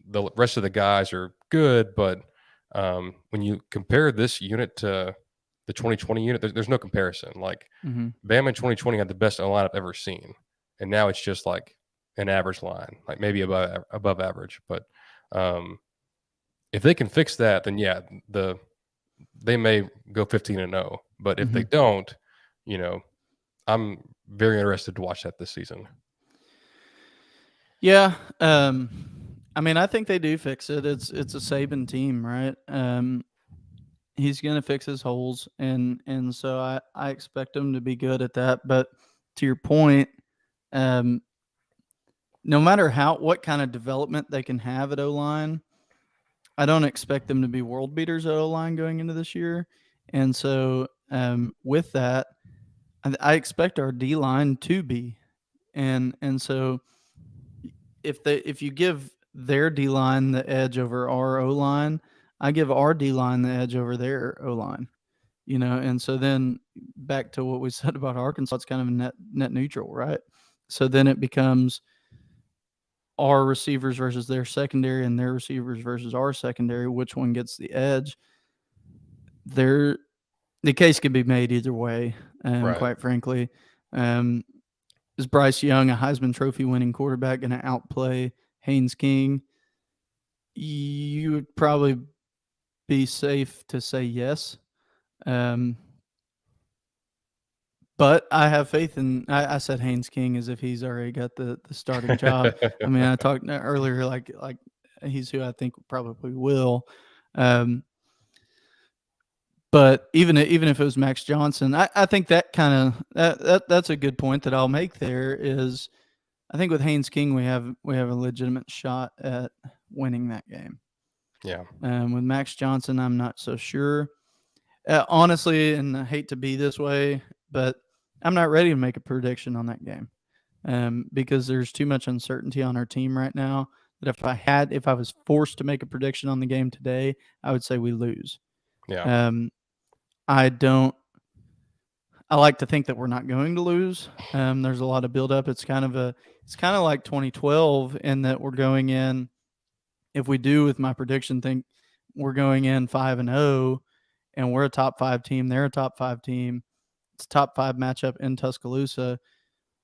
S1: the rest of the guys are good, but when you compare this unit to the 2020 unit, there's no comparison. Like
S2: Mm-hmm.
S1: Bama in 2020 had the best O line I've ever seen, and now it's just like an average line, like maybe above average. But if they can fix that, then yeah, they may go 15-0. But if
S2: Mm-hmm.
S1: they don't, I'm very interested to watch that this season.
S2: Yeah. I mean, I think they do fix it. It's a Saban team, right? He's gonna fix his holes, and so I expect him to be good at that. But to your point, um, no matter what kind of development they can have at O line, I don't expect them to be world beaters at O line going into this year. And so with that, I expect our D line to be, and so if you give their D line the edge over our O line, I give our D line the edge over their O line. And so then back to what we said about Arkansas, it's kind of net neutral, right? So then it becomes our receivers versus their secondary and their receivers versus our secondary. Which one gets the edge? The case could be made either way,
S1: Right.
S2: quite frankly. Is Bryce Young, a Heisman Trophy winning quarterback, going to outplay Haynes King? You would probably be safe to say yes. But I have faith in. I said Haynes King as if he's already got the starting job. I mean, I talked earlier like he's who I think probably will. But even if it was Max Johnson, I think that kind of that's a good point that I'll make. There is, I think with Haynes King we have a legitimate shot at winning that game.
S1: Yeah.
S2: With Max Johnson, I'm not so sure. Honestly, and I hate to be this way, but I'm not ready to make a prediction on that game because there's too much uncertainty on our team right now. That if I was forced to make a prediction on the game today, I would say we lose.
S1: Yeah.
S2: I like to think that we're not going to lose. There's a lot of buildup. It's kind of like 2012 in that we're going in. If we do with my prediction, think we're going in 5-0, and we're a top 5 team. They're a top 5 team. It's a top 5 matchup in Tuscaloosa.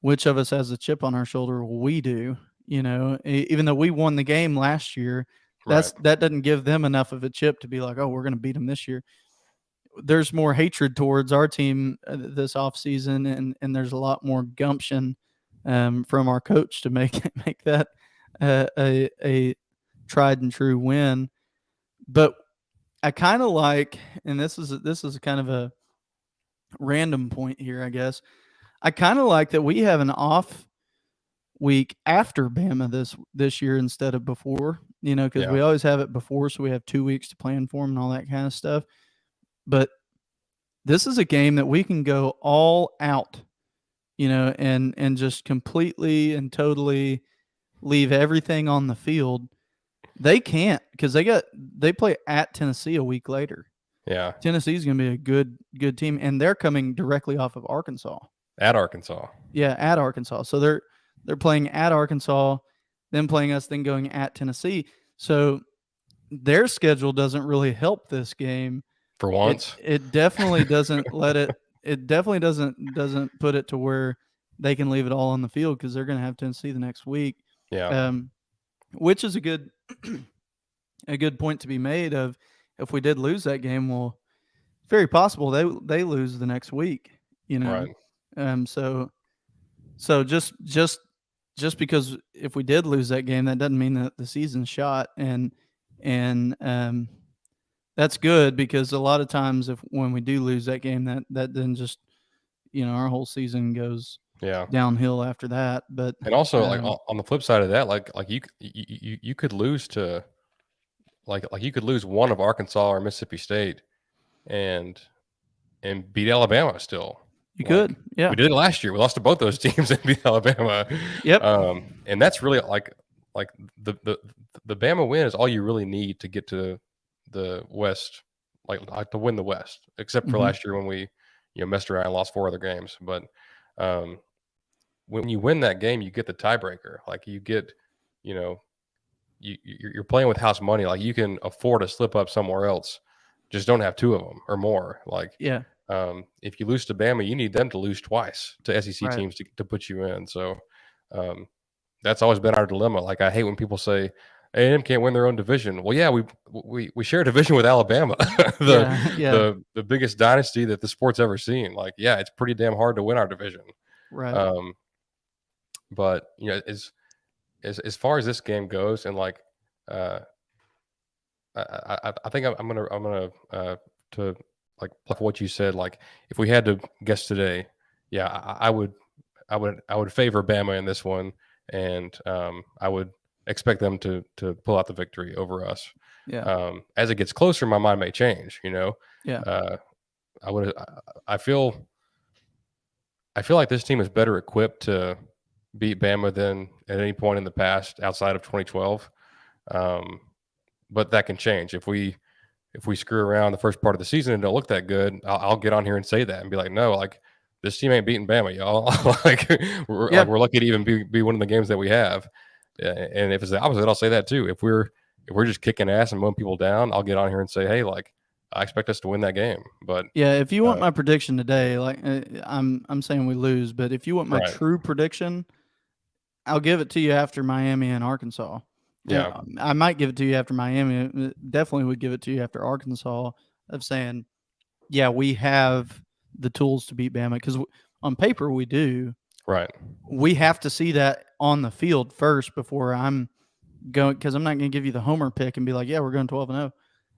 S2: Which of us has a chip on our shoulder? We do. Even though we won the game last year, that doesn't give them enough of a chip to be like, oh, we're going to beat them this year. There's more hatred towards our team this offseason, and there's a lot more gumption from our coach to make that a tried and true win. But I kind of like, and this is kind of a random point here, I guess. I kind of like that we have an off week after Bama this year instead of before, because we always have it before, so we have 2 weeks to plan for them and all that kind of stuff. But this is a game that we can go all out, and just completely and totally leave everything on the field. They can't, because they play at Tennessee a week later.
S1: Yeah.
S2: Tennessee's going to be a good team, and they're coming directly off of Arkansas.
S1: At Arkansas.
S2: Yeah, at Arkansas. So they're playing at Arkansas, then playing us, then going at Tennessee. So their schedule doesn't really help this game.
S1: For once.
S2: It definitely doesn't it definitely doesn't put it to where they can leave it all on the field, because they're going to have Tennessee the next week.
S1: Yeah.
S2: Which is a good point to be made of, if we did lose that game, well, it's very possible they lose the next week,
S1: Right.
S2: So just because if we did lose that game, that doesn't mean that the season's shot, and that's good, because a lot of times when we do lose that game, that then just our whole season goes downhill after that. But
S1: and also like on the flip side of that, like you could lose to like you could lose one of Arkansas or Mississippi State and beat Alabama still.
S2: You could, yeah.
S1: We did it last year. We lost to both those teams and beat Alabama.
S2: Yep.
S1: And that's really like the Bama win is all you really need to get to the West, like to win the West, except for last year when we messed around and lost 4 other games. But when you win that game, you get the tiebreaker. Like you get, you're playing with house money. Like you can afford to slip up somewhere else. Just don't have 2 of them or more. Like if you lose to Bama, you need them to lose twice to SEC teams to put you in. So that's always been our dilemma. Like I hate when people say A&M can't win their own division. Well, yeah, we share a division with Alabama, the biggest dynasty that the sport's ever seen. Like, yeah, it's pretty damn hard to win our division.
S2: Right.
S1: But as far as this game goes, and like, I think I'm gonna to like what you said. Like, if we had to guess today, yeah, I would favor Bama in this one, and I would expect them to pull out the victory over us.
S2: Yeah.
S1: As it gets closer, my mind may change.
S2: Yeah.
S1: I feel I feel like this team is better equipped to beat Bama than at any point in the past outside of 2012. Um, but that can change if we screw around the first part of the season and don't look that good. I'll get on here and say that and be like, no, like this team ain't beating Bama, y'all. like
S2: Yeah.
S1: we're lucky to even be one of the games that we have. And if it's the opposite, I'll say that too. If we're just kicking ass and mowing people down, I'll get on here and say, hey, like I expect us to win that game. But
S2: Yeah, if you want my prediction today, like I'm saying we lose, but if you want my
S1: right,
S2: true prediction, I'll give it to you after Miami and Arkansas.
S1: yeah,
S2: I might give it to you after Miami. Definitely would give it to you after Arkansas. Of saying, yeah, we have the tools to beat Bama because on paper we do.
S1: right,
S2: We have to see that on the field first before I'm going, because I'm not going to give you the homer pick and be like, yeah, we're going 12-0.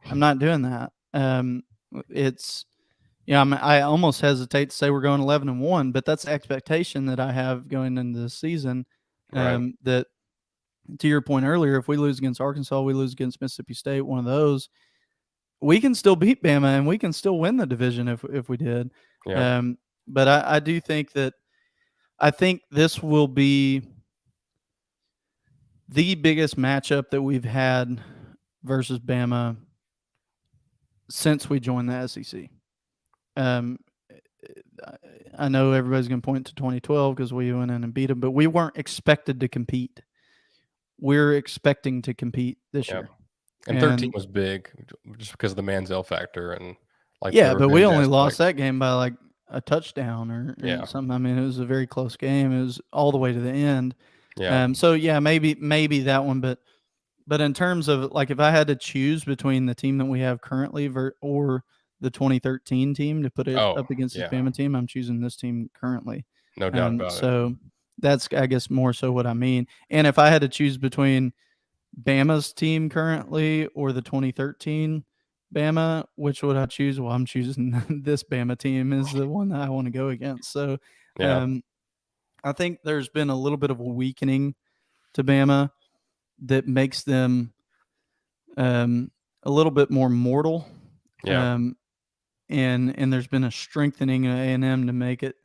S2: I'm not doing that. It's I almost hesitate to say we're going 11-1, but that's the expectation that I have going into the season.
S1: right,
S2: That, to your point earlier, if we lose against Arkansas, we lose against Mississippi State, one of those, we can still beat Bama and we can still win the division if we did.
S1: yeah,
S2: But I do think that I think this will be the biggest matchup that we've had versus Bama since we joined the SEC. I know everybody's going to point to 2012 because we went in and beat them, but we weren't expected to compete. We're expecting to compete this year.
S1: And 13 was big just because of the Manziel factor and like
S2: yeah,
S1: the
S2: but we
S1: revenge
S2: only lost
S1: aspect.
S2: that game by like a touchdown or
S1: Yeah,
S2: something. I mean, it was a very close game. It was all the way to the end.
S1: yeah,
S2: So yeah, maybe that one, but in terms of like if I had to choose between the team that we have currently or the 2013 team to put it
S1: oh
S2: up against this
S1: yeah,
S2: Bama team, I'm choosing this team currently.
S1: no doubt about it.
S2: So that's, I guess, more so what I mean. And if I had to choose between Bama's team currently or the 2013 Bama, which would I choose? Well, I'm choosing this Bama team is the one that I want to go against. So
S1: Yeah,
S2: I think there's been a little bit of a weakening to Bama that makes them a little bit more mortal.
S1: yeah,
S2: And there's been a strengthening of A&M to make it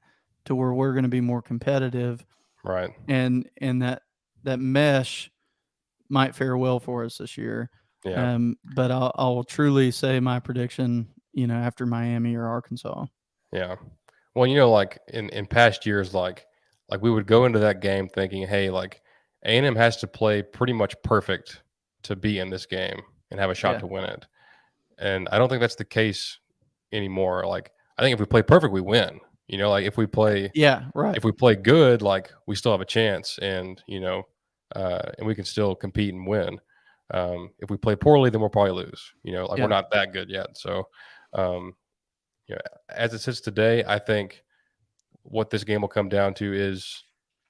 S2: to where we're going to be more competitive,
S1: right.
S2: and that mesh might fare well for us this year.
S1: Yeah,
S2: But I'll truly say my prediction, after Miami or Arkansas.
S1: yeah. Well, like in past years, like we would go into that game thinking, hey, like A&M has to play pretty much perfect to be in this game and have a shot
S2: Yeah.
S1: to win it. And I don't think that's the case anymore. Like I think if we play perfect, we win. Like
S2: Yeah. Right.
S1: if we play good, like we still have a chance, and and we can still compete and win. If we play poorly, then we'll probably lose. Like we're
S2: Yeah.
S1: not that good yet. So, um, as it sits today, I think what this game will come down to is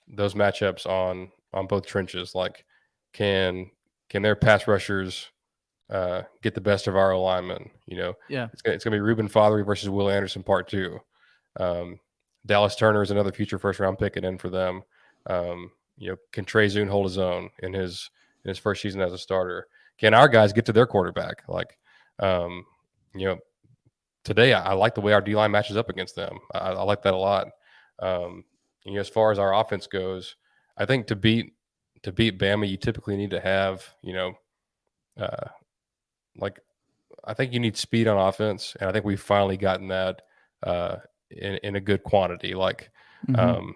S1: those matchups on both trenches. Like, can their pass rushers get the best of our alignment?
S2: Yeah.
S1: It's gonna be Ruben Fothery versus Will Anderson part two. Dallas Turner is another future first round pick, and in for them. Can Trey Zune hold his own in his first season as a starter? Can our guys get to their quarterback? Like, um, you know, today I like the way our D line matches up against them. I like that a lot. As far as our offense goes, I think to beat Bama, you typically need to have uh, like I think you need speed on offense, and I think we've finally gotten that in a good quantity. Like
S2: Mm-hmm.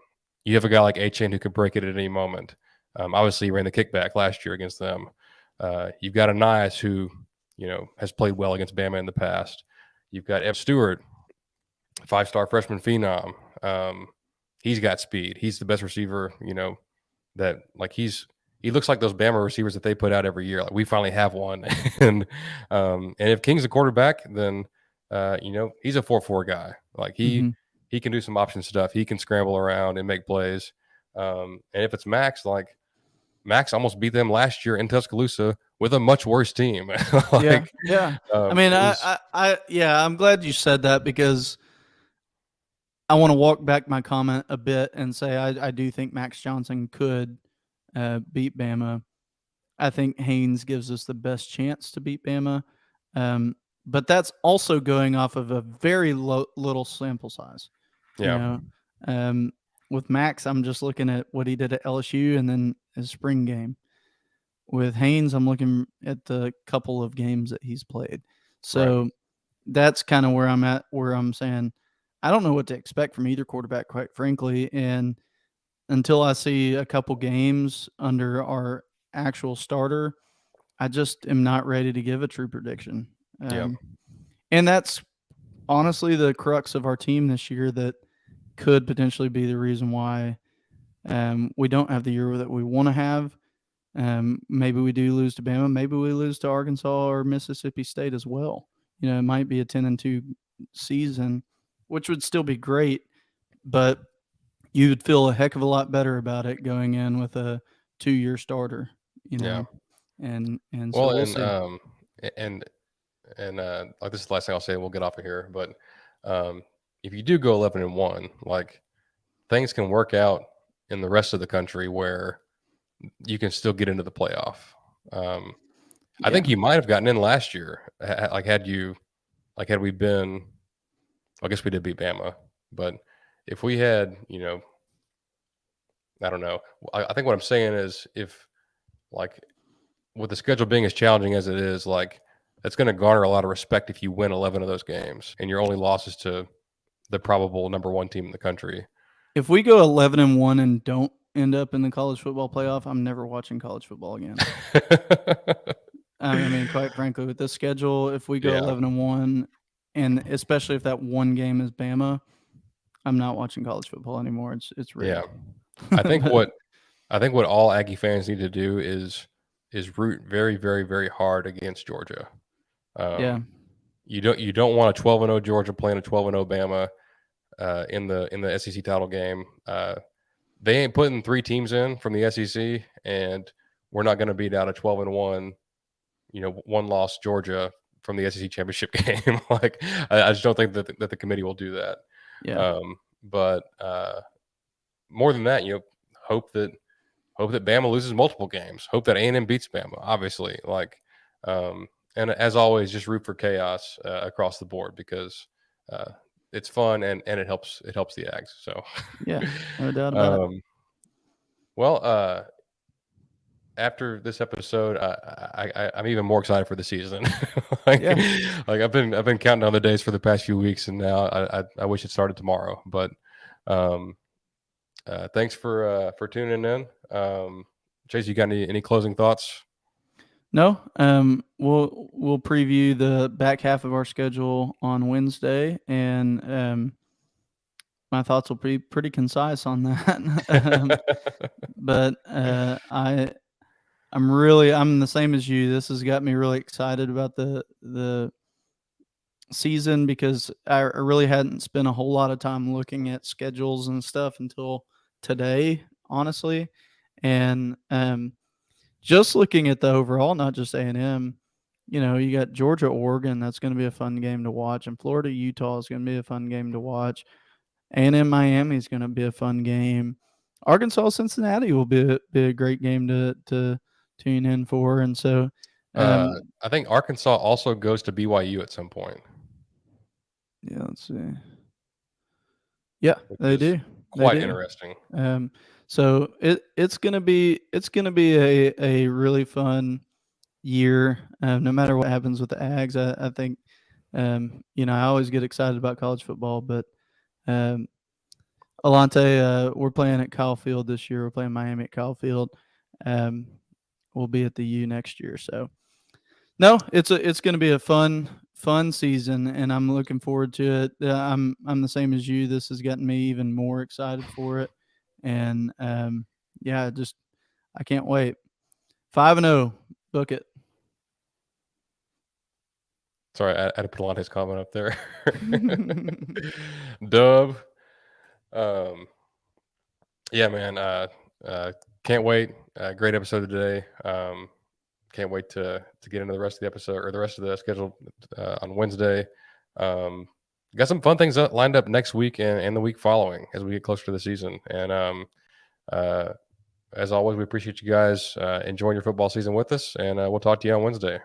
S1: you have a guy like A-Chain who could break it at any moment. Obviously, he ran the kickback last year against them. You've got Anias who has played well against Bama in the past. You've got Ev Stewart, 5-star freshman phenom. He's got speed. He's the best receiver. That like he looks like those Bama receivers that they put out every year. Like we finally have one, and if King's a quarterback, then he's a 4-4 guy. Like
S2: Mm-hmm.
S1: he can do some option stuff. He can scramble around and make plays. And if it's Max, like Max almost beat them last year in Tuscaloosa with a much worse team.
S2: Yeah.
S1: like
S2: Yeah. I mean,
S1: it was
S2: I'm glad you said that because I want to walk back my comment a bit and say I do think Max Johnson could beat Bama. I think Haynes gives us the best chance to beat Bama, but that's also going off of a very little sample size. You
S1: yeah
S2: know, With Max, I'm just looking at what he did at LSU and then his spring game. With Haynes, I'm looking at the couple of games that he's played.
S1: Right.
S2: So that's kind of where I'm at, where I'm saying I don't know what to expect from either quarterback, quite frankly. And until I see a couple games under our actual starter, I just am not ready to give a true prediction.
S1: Yeah.
S2: And that's honestly the crux of our team this year that could potentially be the reason why we don't have the year that we want to have. Maybe we do lose to Bama. Maybe we lose to Arkansas or Mississippi State as well. It might be a 10-2 season, which would still be great, but you would feel a heck of a lot better about it going in with a 2-year starter.
S1: Yeah.
S2: And so
S1: Well,
S2: we'll see.
S1: And like this is the last thing I'll say. We'll get off of here, but if you do go 11-1, like things can work out in the rest of the country where you can still get into the playoff. I think you might have gotten in last year. Had we been, I guess we did beat Bama, but if we had, I don't know. I think what I'm saying is if like with the schedule being as challenging as it is, like it's going to garner a lot of respect if you win 11 of those games and your only loss is to the probable number one team in the country.
S2: If we go 11-1 and don't end up in the college football playoff, I'm never watching college football again. I mean, quite frankly, with this schedule, if we go 11-1, and especially if that one game is Bama, I'm not watching college football anymore. It's rigged.
S1: Yeah, I think what all Aggie fans need to do is root very, very, very hard against Georgia. You don't want a 12-0 Georgia playing a 12-0 Bama in the SEC title game. They ain't putting 3 teams in from the SEC, and we're not going to beat out a 12-1, one loss Georgia from the SEC championship game. Like I just don't think that the committee will do that.
S2: Yeah.
S1: But more than that, hope that Bama loses multiple games. Hope that A&M beats Bama. Obviously, and as always, just root for chaos across the board because it's fun and it helps the Ags. So
S2: yeah, no doubt about it.
S1: Well, after this episode, I'm even more excited for the season. Like I've been counting down the days for the past few weeks, and now I wish it started tomorrow. But thanks for tuning in. Chase, you got any closing thoughts?
S2: No. We'll preview the back half of our schedule on Wednesday, and my thoughts will be pretty concise on that. But I'm the same as you. This has got me really excited about the season because I really hadn't spent a whole lot of time looking at schedules and stuff until today, honestly. And just looking at the overall, not just A&M, you got Georgia, Oregon. That's going to be a fun game to watch. And Florida, Utah is going to be a fun game to watch. A&M, Miami is going to be a fun game. Arkansas, Cincinnati will be a great game to tune in for. And so
S1: I think Arkansas also goes to BYU at some point.
S2: Yeah, let's see. Yeah, they do.
S1: Quite interesting.
S2: So it's gonna be a really fun year. No matter what happens with the Ags, I think I always get excited about college football, but Alante, we're playing at Kyle Field this year. We're playing Miami at Kyle Field. We'll be at the U next year. So no, it's going to be a fun season, and I'm looking forward to it. I'm the same as you. This has gotten me even more excited for it, and I can't wait. 5-0, book it.
S1: Sorry, I had to put Alante's comment up there. Dub. Yeah, man. Can't wait. Great episode today. Can't wait to get into the rest of the episode or the rest of the schedule on Wednesday. Got some fun things lined up next week and the week following as we get closer to the season. And as always, we appreciate you guys enjoying your football season with us, and we'll talk to you on Wednesday.